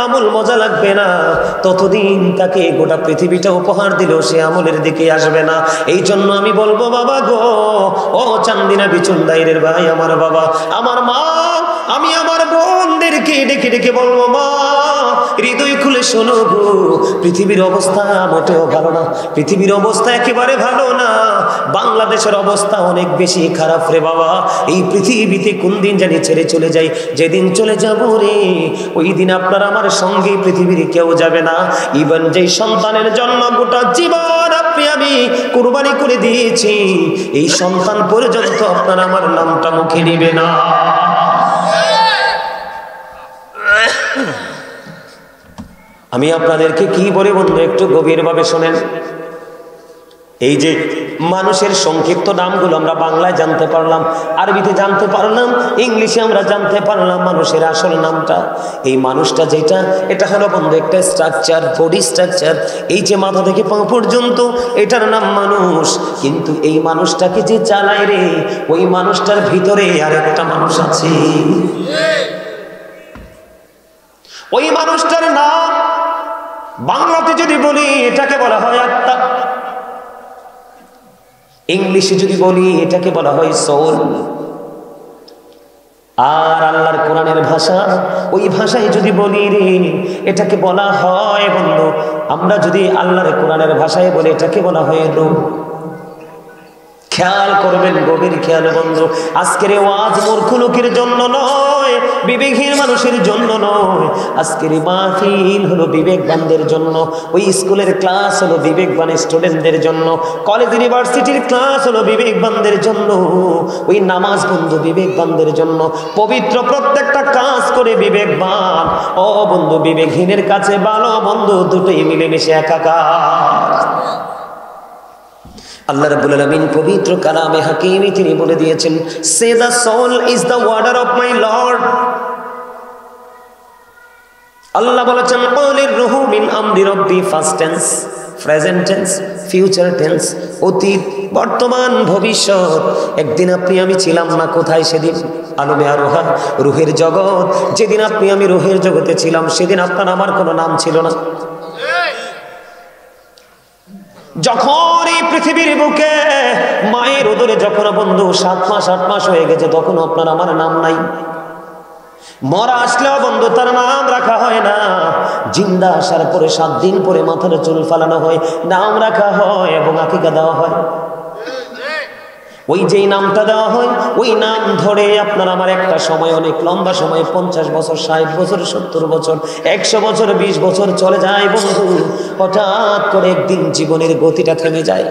আমল মজা লাগবে না, ততদিন তাকে গোটা পৃথিবীটা উপহার দিলেও সে আমলের দিকে আসবে না। এই জন্য আমি বলবো, বাবা গো, ও চান্দিনা বিচুন্দাইরের ভাই, আমার বাবা, আমার মা, আমি আমার বোনদেরকে ডেকে ডেকে বলবো, মা হৃদয় খুলে শোনো গো, পৃথিবীর অবস্থা মোটেও ভালো না, পৃথিবীর অবস্থা একেবারে ভালো না, বাংলাদেশের অবস্থা অনেক বেশি খারাপ রে বাবা। এই পৃথিবীতে কোন দিন জানি ছেড়ে চলে যাই, যেদিন চলে যাব রে ওই দিন আপনার আমার সঙ্গে পৃথিবীর কেউ যাবে না। ইভেন যেই সন্তানের জন্য গোটা জীবন আপনি আমি কুরবানি করে দিয়েছি, এই সন্তান পর্যন্ত আপনার আমার নামটা মুখে নিবে না। আমি আপনাদেরকে কি বলে বন্ধু, একটু গভীরভাবে শোনেন। এই যে মানুষের সংক্ষিপ্ত নামগুলো আমরা বাংলায় জানতে পারলাম, আরবিতে জানতে পারলাম, ইংলিশে আমরা জানতে পারলাম মানুষের আসল নামটা। এই মানুষটা যেটা, এটা হলো বন্ধু একটা স্ট্রাকচার, বডি স্ট্রাকচার। এই যে মাথা থেকে পা পর্যন্ত এটার নাম মানুষ, কিন্তু এই মানুষটাকে যে চালায় রে, ওই মানুষটার ভিতরে আরেকটা মানুষ আছে। ওই মানুষটার নাম বাংলাতে যদি বলি এটাকে বলা হয় আত্মা, ইংলিশে যদি বলি এটাকে বলা হয় সোল। আর আল্লাহর কোরআনের ভাষা, ওই ভাষায় যদি বলি রে এটাকে বলা হয় বন্ধু, আমরা যদি আল্লাহর কোরআনের ভাষায় বলি এটাকে বলা হয় রূহ। খেয়াল করবেন, গভীর খেয়াল বন্ধু। আজকের ওয়াজ মূর্খ লোকের জন্য নয়, বিবেকহীন মানুষের জন্য নয়, আজকের মাহফিল হলো বিবেকবানদের জন্য। ওই স্কুলের ক্লাস হলো বিবেকবান স্টুডেন্টদের জন্য, কলেজ ইউনিভার্সিটির ক্লাস হলো বিবেকবানদের জন্য, ওই নামাজ বন্ধু বিবেকবানদের জন্য, পবিত্র প্রত্যেকটা কাজ করে বিবেকবান। ও বন্ধু, বিবেকহীনের কাছে ভালো বন্ধু দুটোই মিলেমিশে একাকার। আল্লাহ রাব্বুল আলামিন পবিত্র কালামে হাকিমে তিনি বলে দিয়েছেন, say the soul is the order of my lord. আল্লাহ বলেছেন ক্বালির রূহু মিন আমরি রব্বি, first tense, present tense, future tense, অতীত, বর্তমান, ভবিষ্যৎ। একদিন আপনি আমি ছিলাম না কোথায়? সেদিন আলমে আরোহা, রূহের জগৎ। যেদিন আপনি আমি রূহের জগতে ছিলাম সেদিন আপনার আমার কোনো নাম ছিল না। যখন এই পৃথিবীর বুকে মায়ের উদরে যখন বন্ধু 7 মাস 8 মাস হয়ে গেছে, তখন আপনার আমার নাম নাই। মরা আসলেও বন্ধু তার নাম রাখা হয় না। জিন্দা আসার পরে 7 দিন পরে মাথার চুল ফালানো হয়, নাম রাখা হয় এবং আকিকা দেওয়া হয়। ওই যেই নামটা দেওয়া হয় ওই নাম ধরে আপনার আমার একটা সময়, অনেক লম্বা সময়, 50 বছর, 60 বছর, 70 বছর, 100 বছর, 20 বছর চলে যায় বন্ধু। হঠাৎ করে একদিন জীবনের গতিটা থেমে যায়।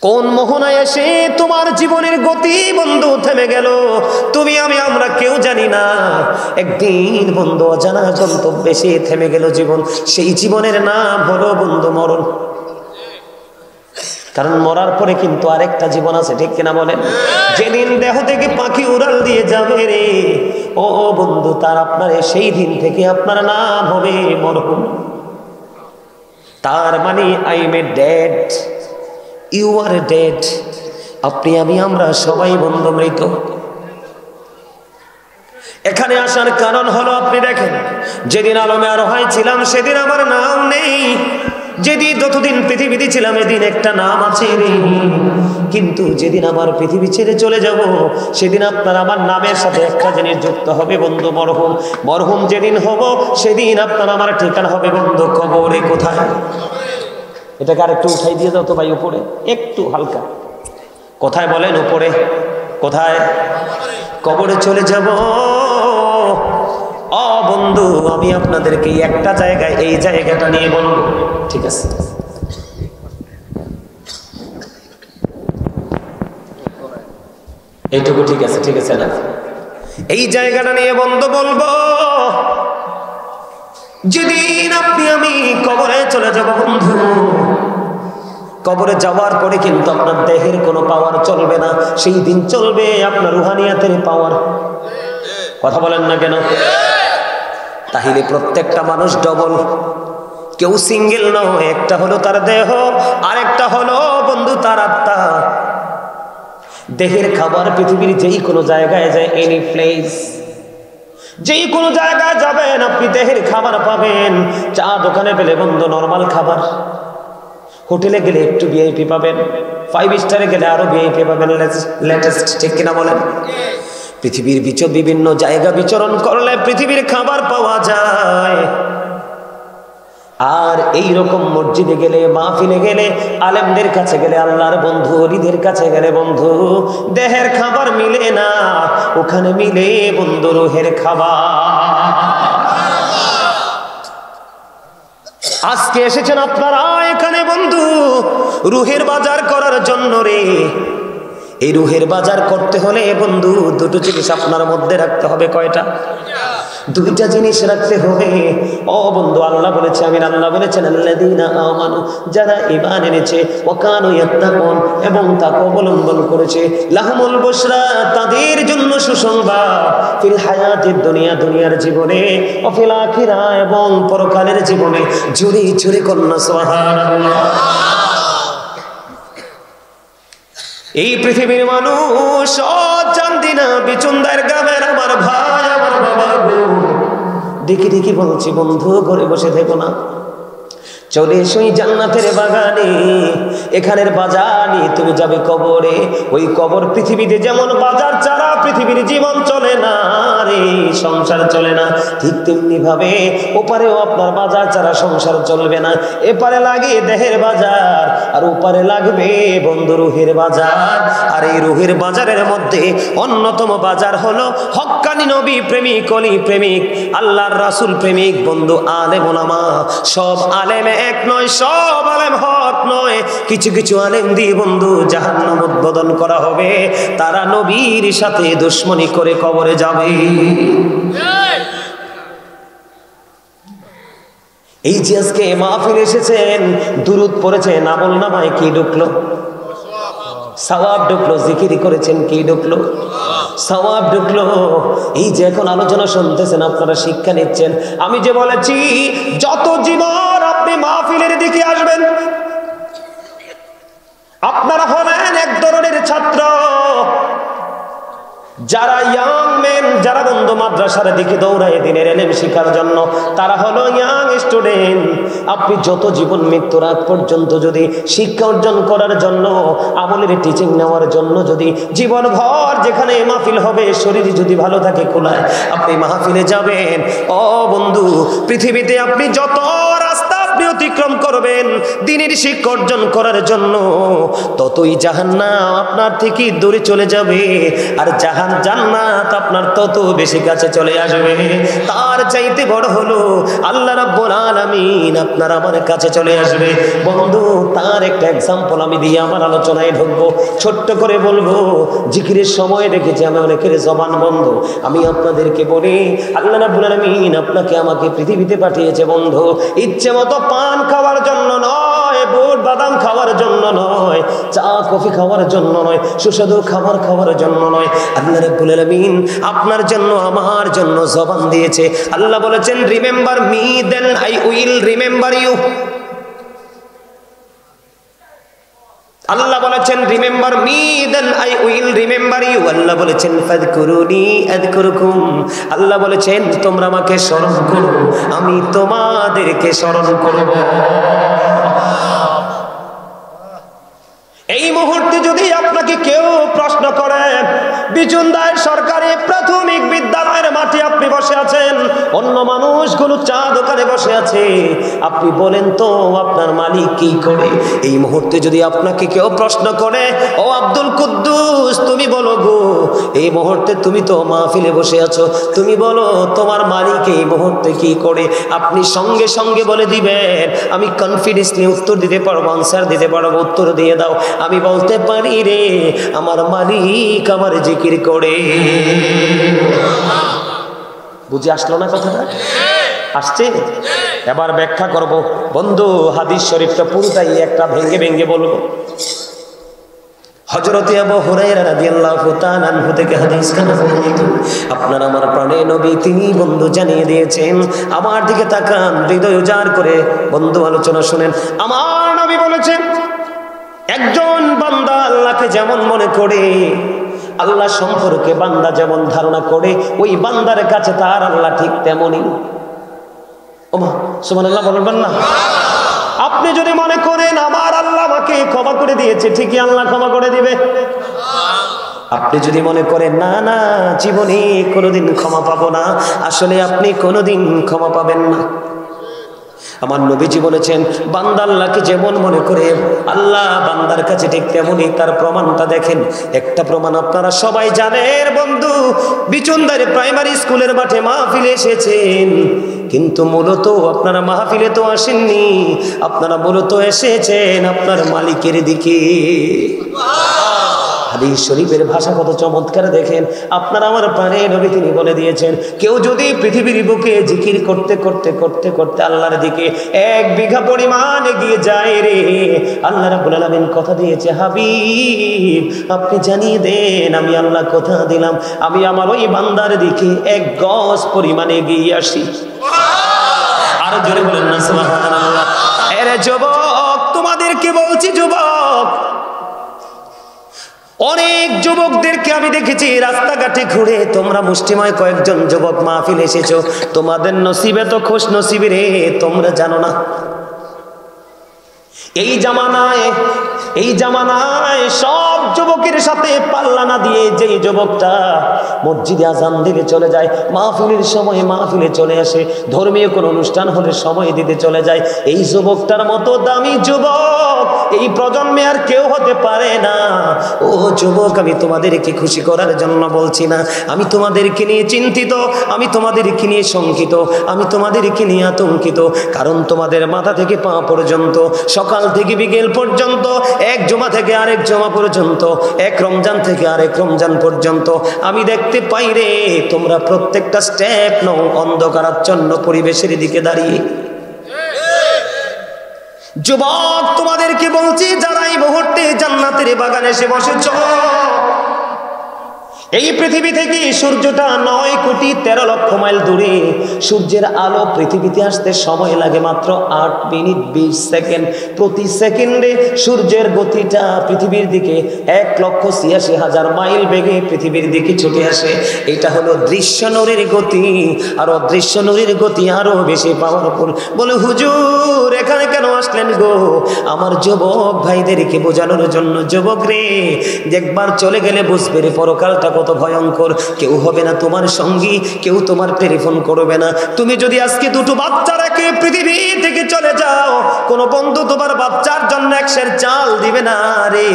কোন মোহনায় এসে তোমার জীবনের গতি বন্ধু থেমে গেল, তুমি আমি আমরা কেউ জানি না। একদিন বন্ধু অজানা গন্তব্যে সে থেমে গেল জীবন। সেই জীবনের নাম হলো বন্ধু মরণ। কারণ মরার পরে কিন্তু আরেকটা জীবন আছে, ঠিক কিনা বলেন? যেদিন দেহ থেকে পাখি উড়াল দিয়ে যাবে রে ও বন্ধু, তার আপনার সেই দিন থেকে আপনার নাম হবে মরহুম। তার মানে I am a dead, you are a dead. আপনি আমি আমরা সবাই বন্ধু মৃত। এখানে আসার কারণ হলো, আপনি দেখেন যেদিন আলমে আরোহায় ছিলাম সেদিন আমার নাম নেই। যেদিন যতদিন পৃথিবীতে ছিলাম এদিন একটা নাম আছে রে, কিন্তু যেদিন আমার পৃথিবী ছেড়ে চলে যাব সেদিন আপনার আমার নামের সাথে একটা জিনিস যুক্ত হবে বন্ধু, মরহুম। মরহুম যেদিন হব সেদিন আপনার আমার ঠিকানা হবে বন্ধু কবরে। কোথায়? এটাকে আর একটু উঠাই দিয়ে দাও তো ভাই, উপরে একটু হালকা। কোথায় বলেন? উপরে। কোথায়? কবরে চলে যাব। ও বন্ধু, আমি আপনাদেরকে একটা জায়গায়, এই জায়গাটা নিয়ে বলবো, ঠিক আছে? এইটুকু ঠিক আছে, ঠিক আছে না? এই জায়গাটা নিয়ে বন্ধু বলবো, যেদিন আপনি আমি কবরে চলে যাব বন্ধু, কবরে যাওয়ার পরে কিন্তু আপনার দেহের কোনো পাওয়ার চলবে না, সেই দিন চলবে আপনার রুহানিয়াতের পাওয়ার। কথা বলেন না কেন? তাহলে প্রত্যেকটা মানুষ ডবল, কেউ সিঙ্গেল নয়। একটা হলো তার দেহ, আরেকটা হলো বন্ধু তার আত্মা। দেহের খাবার পৃথিবীর যেই কোনো জায়গায় যায়, এনি প্লেস, যেই কোনো জায়গায় যাবেন আপনি দেহের খাবার পাবেন। চা দোকানে পেলে বন্ধু নরমাল খাবার, হোটেলে গেলে একটু ভিআইপি পাবেন, 5 স্টারে গেলে আরো ভিআইপি পাবেন, লেটেস্ট, ঠিক কিনা বলেন? পৃথিবীর বিভিন্ন জায়গা বিচরণ করলে পৃথিবীর খাবার পাওয়া যায়, আর এই রকম মসজিদে গেলে, মাহফিলে গেলে, আলেমদের কাছে গেলে, আল্লাহর বন্ধু ওলিদের কাছে গেলে বন্ধু দেহের খাবার মিলে না, ওখানে মিলে বন্ধু রুহের খাবার। আজকে এসেছেন আপনারা এখানে বন্ধু রুহের বাজার করার জন্য রে। এই রুহের বাজার করতে হলে বন্ধু দুটো জিনিস আপনার মধ্যে রাখতে হবে। কয়টা? দুইটা জিনিস রাখতে হবে। ও বন্ধু, আল্লাহ বলেছে, আমিন, আল্লাহ বলেছেন আল্লাযীনা আমানু, যারা ঈমান এনেছে, ওয়া কানু ইয়াত্তাকুন, এবং তাকওয়া অবলম্বন করেছে, লাহুমুল বুশরা, তাদের জন্য সুসংবাদ, ফিল হায়াতিদ দুনিয়া, দুনিয়ার জীবনে, ও ফিল আখিরা, এবং পরকালের জীবনে। জোরে জোরে কন্যা সুবহানাল্লাহ। এই পৃথিবীর মানুষ জানতি না, বিচুন্দার গ্রামের আমার ভাই, আমার বাবা গো, দেখি দেখি বলছি বন্ধু ঘরে বসে থেকো না, চলে এসো জান্নাতের বাগানে। এখানের বাজারে তুমি যাবে কবরে, ওই কবর পৃথিবীতে যেমন বাজার ছাড়া পৃথিবীর জীবন চলে না রে, সংসার চলে না, ঠিক তেমনি ভাবে ওপারেও আপনার বাজার ছাড়া সংসার চলবে না। এপারে লাগে দেহের বাজার, আর ওপারে লাগবে বন্ধু রুহের বাজার। আর এই রুহের বাজারের মধ্যে অন্যতম বাজার হলো হক্কানি নবী প্রেমিক, অলি প্রেমিক, আল্লাহর রাসূল প্রেমিক বন্ধু আলেম ওলামা। সব আলেম এক নয়, সব আলেম হক নয়, কিছু কিছু আলেম দিয়ে বন্ধু জাহান্নাম উদ্বোধন করা হবে। তারা নবীর সাথে দুশমনি করে কবরে যাবে। এই যে আজকে মাহফিল এসেছেন, দুরূদ পড়েছেন, আমল নামায় কি ঢুকলো? সওয়াব ঢুকলো। জিকির করেছেন, কি ঢুকলো? সওয়াব ঢুকলো। এই যে এখন আলোচনা শুনতেছেন, আপনারা শিক্ষা নিচ্ছেন। আমি যে বলেছি যত জীবন আপনি মাহফিলের দিকে আসবেন, আপনারা হলেন এক ধরনের ছাত্র। যারা ইয়াং মেন, যারা বন্ধু মাদ্রাসার দিকে দৌড়ায় দিনের ইলম শেখার জন্য, তারা হলো ইয়াং স্টুডেন্ট। আপনি যত জীবন মৃত্যুর আগ পর্যন্ত যদি শিক্ষা অর্জন করার জন্য, আমলের টিচিং নেওয়ার জন্য যদি জীবন ভর যেখানে মাহফিল হবে, শরীর যদি ভালো থাকে খোলায়, আপনি মাহফিলে যাবেন। ও বন্ধু, পৃথিবীতে আপনি যত রাস্তা আপনি অতিক্রম করবেন দ্বীনের শিক্ষা অর্জন করার জন্য, ততই জাহান্নাম আপনার থেকে দূরে চলে যাবে, আর জান্নাত আপনার তত বেশি কাছে চলে আসবে। তার চাইতে বড় হলো আল্লাহ রাব্বুল আলামিন আপনার আমার কাছে চলে আসবে। বন্ধু, তার একটা এক্সাম্পল আমি দিয়ে আমার আলোচনায় ঢুকবো। ছোট্ট করে বলবো, জিকিরের সময় দেখেছি আমি অনেকের জবান বন্ধ। আমি আপনাদেরকে বলি, আল্লাহ রাব্বুল আলামিন আপনাকে আমাকে পৃথিবীতে পাঠিয়েছে বন্ধু ইচ্ছে মতো পান খাওয়ার জন্য নয়, বুট বাদাম খাওয়ার জন্য নয়, চা কফি খাওয়ার জন্য নয়, সুস্বাদু খাবার খাওয়ার জন্য নয়। আল্লাহ রাব্বুল আলামিন আপনার জন্য আমার জন্য জবান দিয়েছে। আল্লাহ বলেছেন, remember me then I will remember you. আল্লাহ বলেছেন, remember me then I will remember you. আল্লাহ বলেছেন, ফাযকুরুনি আযকুরকুম। আল্লাহ বলেছেন, তোমরা আমাকে স্মরণ করো, আমি তোমাদেরকে স্মরণ করব। এই মুহূর্তে যদি আপনাকে কেউ প্রশ্ন করে, বিচুন্দায় সরকারি প্রাথমিক বিদ্যালয়ের মাঠে আপনি বসে আছেন, অন্য মানুষগুলো চা দোকানে বসে আছে, আপনি বলেন তো আপনার মালিক কি করে? এই মুহূর্তে যদি আপনাকে কেউ প্রশ্ন করে, ও আব্দুল কুদ্দুস তুমি বলো গো, এই মুহূর্তে তুমি তো মাহফিলে বসে আছো, তুমি বলো তোমার মালিক এই মুহূর্তে কি করে? আপনি সঙ্গে সঙ্গে বলে দিবেন, আমি কনফিডেন্স নিয়ে উত্তর দিতে পারবো, আনসার দিতে পারবো। উত্তর দিয়ে দাও। আমি বলতে পারি, রে আমার মালিক আমার জিকির করে। বুঝে আসলো না কথাটা? আসছে? এবার ব্যাখ্যা করব বন্ধু। হাদিস শরীফটা পুরোটাই একটা ভেঙ্গে ভেঙ্গে বলবো। হযরতে আবু হুরায়রা রাদিয়াল্লাহু তাআলা আনহু থেকে হাদিস খানা বর্ণিত। আপনার আমার প্রাণের নবী তিনি বন্ধু জানিয়ে দিয়েছেন। আমার দিকে তাকান, হৃদয় উজাড় করে বন্ধু আলোচনা শুনেন। আমার নবী বলেছেন, একজন বান্দা আল্লাহকে যেমন মনে করে, আল্লাহ সম্পর্কে বান্দা যেমন ধারণা করে, ওই বান্দার কাছে তার আল্লাহ ঠিক তেমনই। ওমা সুবহানাল্লাহ বলবেন না? আপনি যদি মনে করেন আমার আল্লাহ আমাকে ক্ষমা করে দিয়েছে, ঠিকই আল্লাহ ক্ষমা করে দিবে। আপনি যদি মনে করেন না না জীবনে কোনোদিন ক্ষমা পাবো না, আসলে আপনি কোনোদিন ক্ষমা পাবেন না। আমার নবীজি বলেছেন, বান্দা আল্লাহকে যেমন মনে করে আল্লাহ বান্দার কাছে ঠিক তেমনই তার প্রমাণটা দেখেন। একটা প্রমাণ আপনারা সবাই জানেন বন্ধু, বিচুনদারে প্রাইমারি স্কুলের মাঠে মাহফিলে এসেছেন, কিন্তু মূলত আপনারা মাহফিলে তো আসেননি, আপনারা মূলত এসেছেন আপনার মালিকের দিকে। হাদিস শরীফের ভাষা কত চমৎকার দেখেন। আপনারা আমার প্রাণের নবী তিনি বলে দিয়েছেন, কেউ যদি পৃথিবীর বুকে জিকির করতে করতে করতে করতে আল্লাহর দিকে 1 বিঘা পরিমাণ এগিয়ে যায় রে, আল্লাহ রাব্বুল আলামিন কথা দিয়েছে, হাবিব আপনি জানিয়ে দেন আমি আল্লাহ কথা দিলাম আমি আমার ওই বান্দার দিকে 1 গজ পরিমাণ এগিয়ে আসি। আরো জোরে বলেন না সুবহানাল্লাহ। আরে যুবক, তোমাদেরকে বলছি যুবক, অনেক যুবকদেরকে আমি দেখেছি রাস্তাঘাটে ঘুরে, তোমরা মুষ্টিময় কয়েকজন যুবক মাহফিল এসেছো, তোমাদের নসিবে তো খুশ নসিবে রে, তোমরা জানো না। এই জামানায় সব যুবকের সাথে পাল্লা না দিয়ে যেই যুবকটা মসজিদে আজান দিতে চলে যায়, মাহফিলের সময় মাহফিলে চলে আসে, ধর্মীয় কোনো অনুষ্ঠান হলে সময় দিতে চলে যায়, এই যুবকটার মতো দামি যুবক এই প্রজন্মে আর কেউ হতে পারে না। ও যুবক, আমি তোমাদেরকে খুশি করার জন্য বলছি না, আমি তোমাদেরকে নিয়ে চিন্তিত, আমি তোমাদেরকে নিয়ে শঙ্কিত, আমি তোমাদেরকে নিয়ে আতঙ্কিত। কারণ তোমাদের মাথা থেকে পা পর্যন্ত, সকাল থেকে বিকেল পর্যন্ত, 1 জুমা থেকে আরেক জুমা পর্যন্ত, 1 রমজান থেকে আরেক রমজান পর্যন্ত আমি দেখতে পাই রে, তোমরা প্রত্যেকটা স্টেপ নাও অন্ধকারাচ্ছন্ন পরিবেশের দিকে দাঁড়িয়ে। যুবক, তোমাদেরকে বলছি, যারা এই মুহূর্তে জান্নাতের বাগানে এসে বসেছ, এই পৃথিবী থেকে সূর্যটা 9 কোটি 13 লক্ষ মাইল দূরে, সূর্যের আলো পৃথিবীতে আসতে সময় লাগে মাত্র 8 মিনিট 20 সেকেন্ড। প্রতি সেকেন্ডে সূর্যের গতিটা পৃথিবীর দিকে 1,86,000 মাইল বেগে পৃথিবীর দিকে ছুটে আসে। এটা হলো দৃশ্য নূরের গতি, আর অদৃশ্য নূরের গতি আরো বেশি পাওয়ারফুল। বলে হুজুর এখানে কেন আসলেন গো? আমার যুবক ভাইদেরকে বোঝানোর জন্য। যুবক রে, একবার চলে গেলে বুঝবে রে পরকালটা কত ভয়ঙ্কর। কেউ হবে না তোমার সঙ্গী, কেউ তোমার টেলিফোন করবে না। তুমি যদি আজকে 2টো বাচ্চা রেখে পৃথিবী থেকে চলে যাও, কোনো বন্ধু তোমার বাচ্চার জন্য 1 সের চাল দিবে না রে।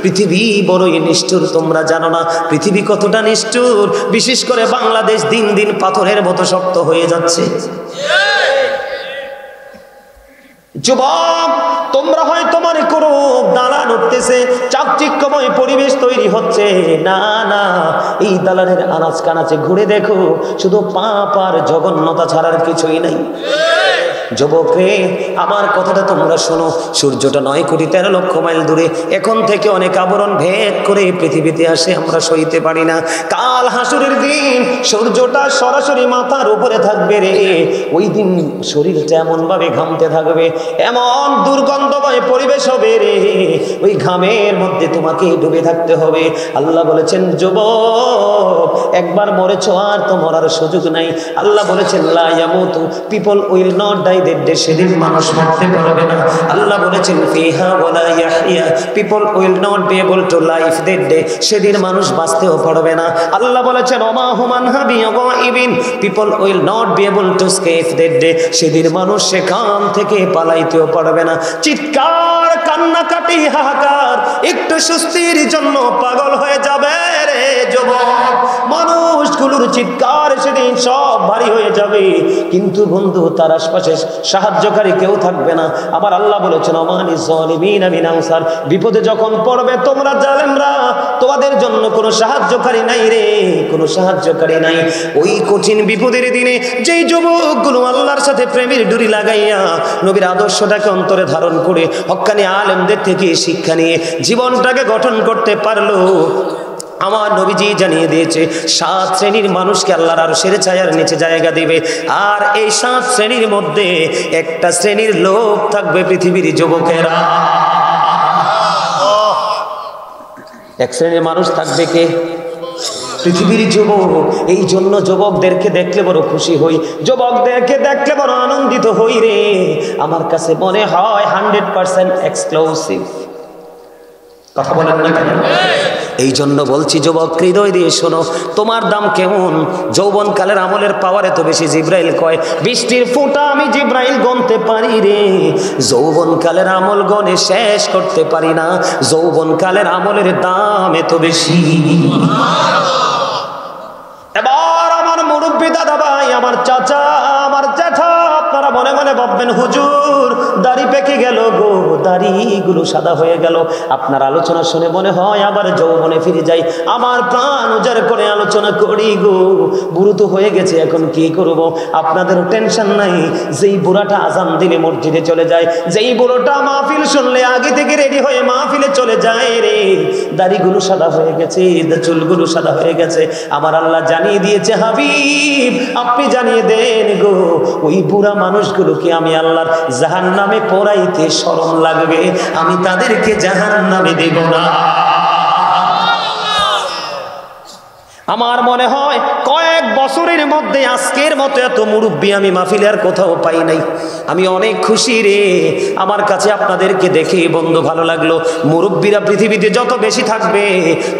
পৃথিবী বড়ই নিষ্ঠুর, তোমরা জানো না পৃথিবী কতটা নিষ্ঠুর। বিশেষ করে বাংলাদেশ দিন দিন পাথরের মতো শক্ত হয়ে যাচ্ছে। যুবক, তোমরা হয়তো মনে করো দালান উঠতেছে, চাকচিক্যময় পরিবেশ তৈরি হচ্ছে। না না, এই দালানের আনাচ কানাচে ঘুরে দেখো, শুধু পাপ আর জঘন্যতা ছাড়ার কিছুই নাই। যুবক রে, আমার কথাটা তোমরা শোনো। সূর্যটা 9 কোটি 13 লক্ষ মাইল দূরে, এখন থেকে অনেক আবরণ ভেদ করে পৃথিবীতে আসে, আমরা সইতে পারি না। কাল হাসুরের দিন সূর্যটা সরাসরি মাথার উপরে থাকবে রে। ওই দিন শরীরটা এমন ভাবে ঘামতে থাকবে, এমন দুর্গন্ধময় পরিবেশ হবে রে, ওই ঘামের মধ্যে তোমাকে ডুবে থাকতে হবে। আল্লাহ বলেছেন যুবক, একবার মরেছো আর তো মরার সুযোগ নাই। আল্লাহ বলেছেন লা ইয়ামুতু, পিপল উইল নট ডাই, সেদিন মানুষ মরতে পারবে না। আল্লাহ বলেছেন ফিহা ওয়ালা ইয়াহইয়া, people will not be able to life that day, সেদিন মানুষ বাঁচতেও পারবে না। আল্লাহ বলেছেন ওমা হুমান হাবি গাইবিন, people will not be able to escape that day, সেদিন মানুষ সেখান থেকে পালাইতেও পারবে না। চিৎকার, কান্নাকাটি, হাহাকার, একটু সুস্থির জন্য পাগল হয়ে যাবে রে যুবক। মানুষগুলোর চিৎকার সেদিন সব ভারী হয়ে যাবে, কিন্তু বন্ধু তার আশপাশে সাহায্যকারী কেউ থাকবে না। আমার আল্লাহ বলেছেন ওমানি যালিমিনা মিন আনসার, বিপদে যখন পড়বে তোমরা জালেমরা, তোমাদের জন্য কোনো সাহায্যকারী নাই রে, কোনো সাহায্যকারী নাই। ওই কঠিন বিপদের দিনে যেই যুবকগুলো আল্লাহর সাথে প্রেমের ডুরি লাগাইয়া নবীর আদর্শটাকে অন্তরে ধারণ করে হক্কানি আলেমদের থেকে শিক্ষা নিয়ে জীবনটাকে গঠন করতে পারলো, আমার নবীজি জানিয়ে দিয়েছে 7 শ্রেণীর মানুষকে আল্লাহর আরশের ছায়ার নিচে জায়গা দিবে। আর এই 7 শ্রেণীর মধ্যে একটা শ্রেণীর লোক থাকবে পৃথিবীর যুবকেরা। 1 শ্রেণীর মানুষ থাকবে কে? পৃথিবীর যুবক। এই জন্য যুবকদেরকে দেখলে বড় খুশি হই, যুবকদেরকে দেখলে বড় আনন্দিত হই রে। আমার কাছে মনে হয় 100% এক্সক্লুসিভ। কথা বলেন না কেন? এই জন্য বলছি যুবক, হৃদয় দিয়ে শোনো, তোমার দাম কেমন? যৌবনকালের আমলের পাওয়ার এত বেশি, জিব্রাইল কয় বৃষ্টির ফোঁটা আমি জিব্রাইল গণতে পারি রে, যৌবনকালের আমল গণে শেষ করতে পারি না, যৌবনকালের আমলের দাম এত বেশি। এবার আমার মুরব্বী দাদা ভাই, আমার চাচা, আমার জ্যাঠা, আপনারা মনে মনে ভাববেন হুজুর দাড়ি পেকে গেল গো, দাড়িগুলো সাদা হয়ে গেল। আপনার আলোচনা শুনে মনে হয় আবার যৌবনে ফিরে যাই। আমার প্রাণ উজাড় করে আলোচনা করি গো, বুড়ো তো হয়ে গেছে, এখন কি করব? আপনাদেরও টেনশন নাই, যেই বুড়াটা আজান দিলে মসজিদে চলে যায়, যেই বুড়োটা মাহফিল শুনলে আগে থেকে রেডি হয়ে মাহফিলে চলে যায় রে, দাড়িগুলো সাদা হয়ে গেছে, চুলগুলো সাদা হয়ে গেছে। আমার আল্লাহ জানিয়ে দিয়েছে, হাবিব আপনি জানিয়ে দেন গো, ওই বুড়া মানুষগুলোকে আমি আল্লাহর জাহান্নামে পোড়াইতে শরম লাগবে, আমি তাদেরকে জাহান্নামে দেব না। আমার মনে হয় কয়েক বছরের মধ্যে আজকের মতো এত মুরব্বী আমি মাহফিলে আর কোথাও পাই নাই। আমি অনেক খুশি রে, আমার কাছে আপনাদেরকে দেখে বন্ধু ভালো লাগলো। মুরব্বীরা পৃথিবীতে যত বেশি থাকবে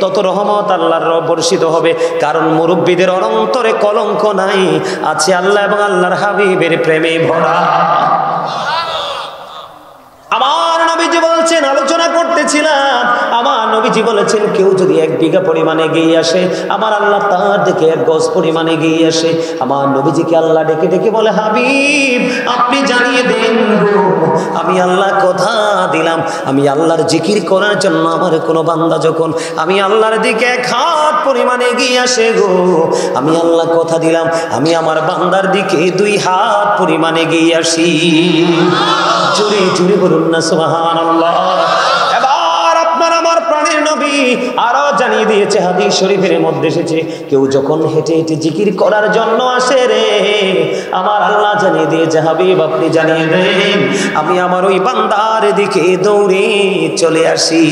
তত রহমত আল্লাহর বর্ষিত হবে, কারণ মুরব্বীদের অন্তরে কলঙ্ক নাই, আছে আল্লাহ এবং আল্লাহর হাবিবের প্রেমে ভরা। আমার নবীজি বলছেন, আলোচনা করতেছিলাম, আমার নবীজি বলেছেন কেউ যদি 1 বিঘা পরিমাণে এগিয়ে আসে, আমার আল্লাহ তার দিকে 1 গজ পরিমাণে এগিয়ে আসে। আমার নবীজিকে আল্লাহ ডেকে ডেকে বলে, হাবিব আপনি জানিয়ে দেন গো, আমি আল্লাহ কথা দিলাম, আমি আল্লাহর জিকির করার জন্য আমার কোনো বান্দা যখন আমি আল্লাহর দিকে 1 হাত পরিমাণে এগিয়ে আসে গো, আমি আল্লাহ কথা দিলাম আমি আমার বান্দার দিকে 2 হাত পরিমাণে এগিয়ে আসি। জোরে জোরে বলুন না সুবহানাল্লাহ। এবার আপনার আমার প্রাণের নবী আরো জানিয়ে দিয়েছে, হাদিস শরীফের মধ্যে এসেছে, কেউ যখন হেঁটে হেঁটে জিকির করার জন্য আসে রে, আমার আল্লাহ জানিয়ে দিয়েছে, হাবিব আপনি জানিয়ে দেন আমি আমার ওই বান্দার দিকে দৌড়ে চলে আসি।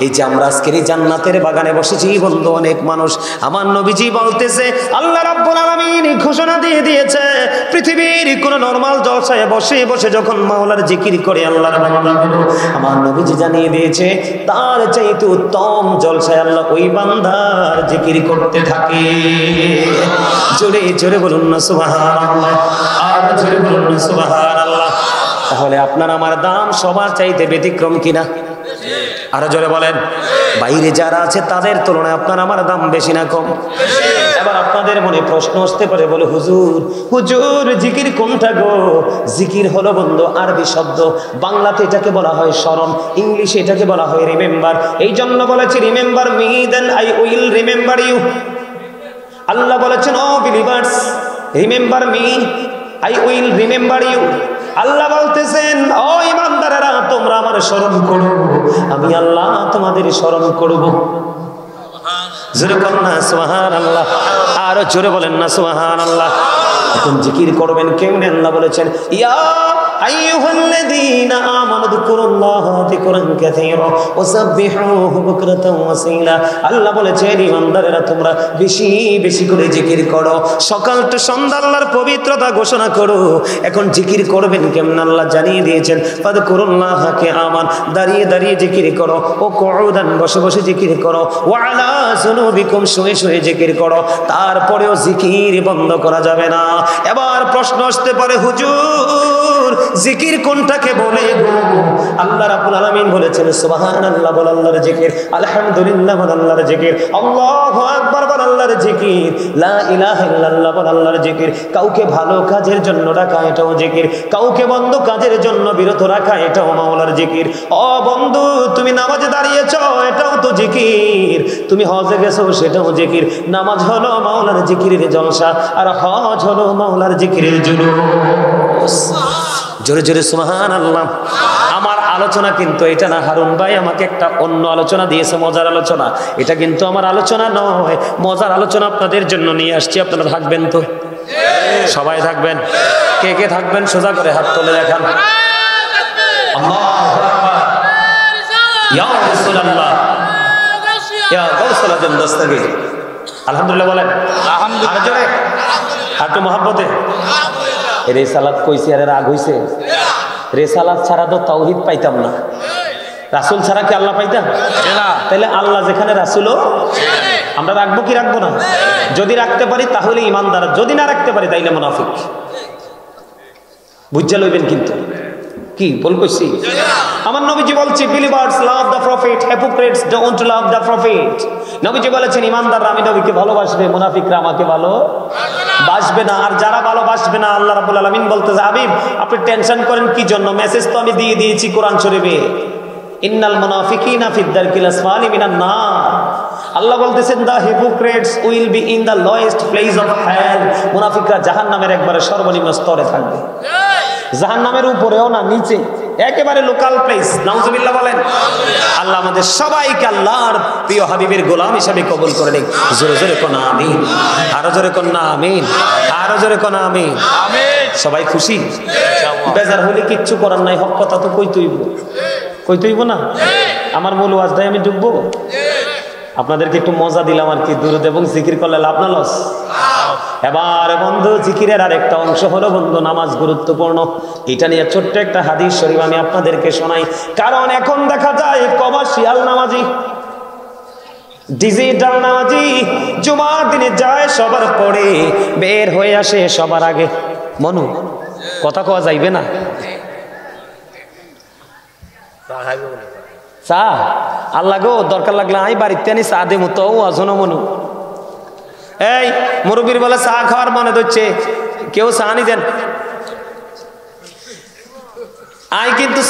এই যে আমরা আজকের এই জান্নাতের বাগানে বসেছি বন্ধু, অনেক মানুষ, আমার নবীজি বলতেছে আল্লাহ রাব্বুল আলামিন ঘোষণা দিয়ে দিয়েছে, পৃথিবীর কোন নরমাল জলসায় বসে বসে যখন মাওলার জিকির করে আল্লাহর বান্দাগুলো, আমার নবীজি জানিয়ে দিয়েছে তার চাইতে উত্তম জলসায় আল্লাহ ওই বান্দার জিকির করতে থাকে। জোরে জোরে বলুন না সুবহানাল্লাহ, আর জোরে বলুন না সুবহানাল্লাহ। তাহলে আপনার আমার দাম সবার চাইতে ব্যতিক্রম কিনা? আরো জোরে বলেন। বাইরে যারা আছে তাদের তুলনায় আপনার আমার দাম বেশি না কম? এবার আপনাদের মনে প্রশ্ন আসতে পারে, বলে হুজুর হুজুর জিকির কোনটা গো? জিকির হলো বন্ধু আরবি শব্দ, বাংলাতে এটাকে বলা হয় স্মরণ, ইংলিশে এটাকে বলা হয় রিমেম্বার। এই জন্য বলেছি remember me then I will remember you. আল্লাহ বলেছেন O believers remember me I will remember you. আল্লাহ বলতেছেন ও ইমানদারেরা তোমরা আমার স্মরণ করো, আমি আল্লাহ তোমাদের স্মরণ করব। জোরে বলেন না সুবহানাল্লাহ, আরো জোরে বলেন না সুবহানাল্লাহ। এখন জিকির করবেন কেমনে? আল্লাহ বলেছেন ইয়া আইয়ুহাল্লাযীনা আমানু যিকুরুল্লাহা যিকরান কাসীরা ওয়াসাব্বিহুহু বুকরাতান ওয়াসীলা। আল্লাহ বলেছেন ইমানদারেরা তোমরা বেশি বেশি করে জিকির করো, সকাল থেকে সন্ধ্যা আল্লাহর পবিত্রতা ঘোষণা করো। এখন জিকির করবেন কেমন? আল্লাহ জানিয়ে দিয়েছেন ফাযকুরুল্লাহা কিয়ামান, দাঁড়িয়ে দাঁড়িয়ে জিকির করো, ও কুউদান বসে বসে জিকির করো, ওয়া আলা যুনুবিকুম শুয়ে শুয়ে জিকির করো। তারপরেও জিকির বন্ধ করা যাবে না। এবার প্রশ্ন আসতে পারে হুজুর জিকির কোনটাকে বলে গো? আল্লাহ রাব্বুল আলামিন বলেছেন সুবহানাল্লাহ বল আল্লাহর জিকির, আলহামদুলিল্লাহ বল আল্লাহর জিকির, আল্লাহু আকবার বল আল্লাহর জিকির, লা ইলাহা ইল্লাল্লাহ বল আল্লাহর জিকির। কাউকে ভালো কাজের জন্য ডাকা এটাও জিকির, কাউকে বন্ধ কাজের জন্য বিরত রাখা এটাও মাওলার জিকির। ও বন্ধু তুমি নামাজে দাঁড়িয়েছো এটাও তো জিকির, তুমি হজে গেছো সেটাও জিকির। নামাজ হলো মাওলার জিকিরের জলসা, আর হজ হলো মাওলার জিকিরের জুলুস। জোরে জোরে সুবহানাল্লাহ। আমার আলোচনা কিন্তু এটা না, হারুন ভাই আমাকে একটা অন্য আলোচনা দিয়েছে, মজার আলোচনা। এটা কিন্তু আমার আলোচনা নয়, মজার আলোচনা আপনাদের জন্য নিয়ে আসছি। আপনারা থাকবেন তো? সবাই থাকবেন? কে কে থাকবেন সোজা করে হাত তুলে দেখান। আল্লাহু আকবার, ইয়া রাসূলুল্লাহ, ইয়া গাউসুল আজম দস্তগীর। আলহামদুলিল্লাহ বলেন। আলহামদুলিল্লাহ। একটু মহব্বতে। রেসালাত কইছি আর রাগ হইছে? রেসালাত ছাড়া তো তাওহীদ পাইতাম না। রাসূল ছাড়া কি আল্লাহ পাইতাম? তাহলে আল্লাহ যেখানে রাসূলও আমরা রাখবো কি রাখবো না? যদি রাখতে পারি তাহলে ইমানদার, যদি না রাখতে পারি তাইলে মুনাফিক। বুঝা লইবেন কিন্তু কি বল কইছি? আমার নবীজি বলছে believers love the prophet, hypocrites don't love the prophet. নবীজি বলেছেন ইমানদাররা আমি নবীকে ভালোবাসবে, মুনাফিকরা আমাকে ভালোবাসবে না। আর যারা ভালোবাসবে না, আল্লাহ রাব্বুল আলামিন বলতেছে হাবিব আপনি টেনশন করেন কি জন্য? মেসেজ তো আমি দিয়ে দিয়েছি কোরআন শরীফে, ইন্নাল মুনাফিকিনা ফিদ দারকিল আসফালি মিনান নার। আল্লাহ বলতেছেন the hypocrites will be in the lowest place of hell. মুনাফিকরা জাহান্নামের একবারে সর্বনিম্ন স্তরে থাকবে, জাহান্নামের উপরেও না, নিচে, একেবারে লোকাল প্লেস। নাউজুবিল্লাহ বলেন। আল্লাহ আমাদের সবাইকে আল্লাহর প্রিয় হাবিবের গোলাম হিসেবে কবুল করে নিক। জোরে জোরে কোন আমিন, আরো জোরে কোন আমিন, আরো জোরে কোন আমিন। সবাই খুশি? বেজার হলে কিচ্ছু করার নাই, হক কথা তো কইতেইব না। আমার মূল ওয়াজটাই আমি ডুববো। আপনাদেরকে একটু মজা দিলাম আর কি, দুরূদ এবং জিকির করলে লাভ না লস? এবার বন্ধু জিকিরের আর একটা অংশ হলো বন্ধু নামাজ গুরুত্বপূর্ণ। এটা নিয়ে ছোট্ট একটা হাদিস শরীফ আমি আপনাদেরকে শোনাই। কারণ এখন দেখা যায় কমার্শিয়াল নামাজি, ডিজিটাল নামাজি জুমার দিনে যায় সবার পরে, বের হয়ে আসে সবার আগে। মনু কথা কওয়া যাইবে না? চা আল্লাহ গো, দরকার লাগলে আমি বাড়িতে আনি চা দেবো তো আজনো মনু। এই মুরব্বীর বলে চা খাওয়ার মনে ধরছে, কেউ চা নি দেন। আই কিন্তু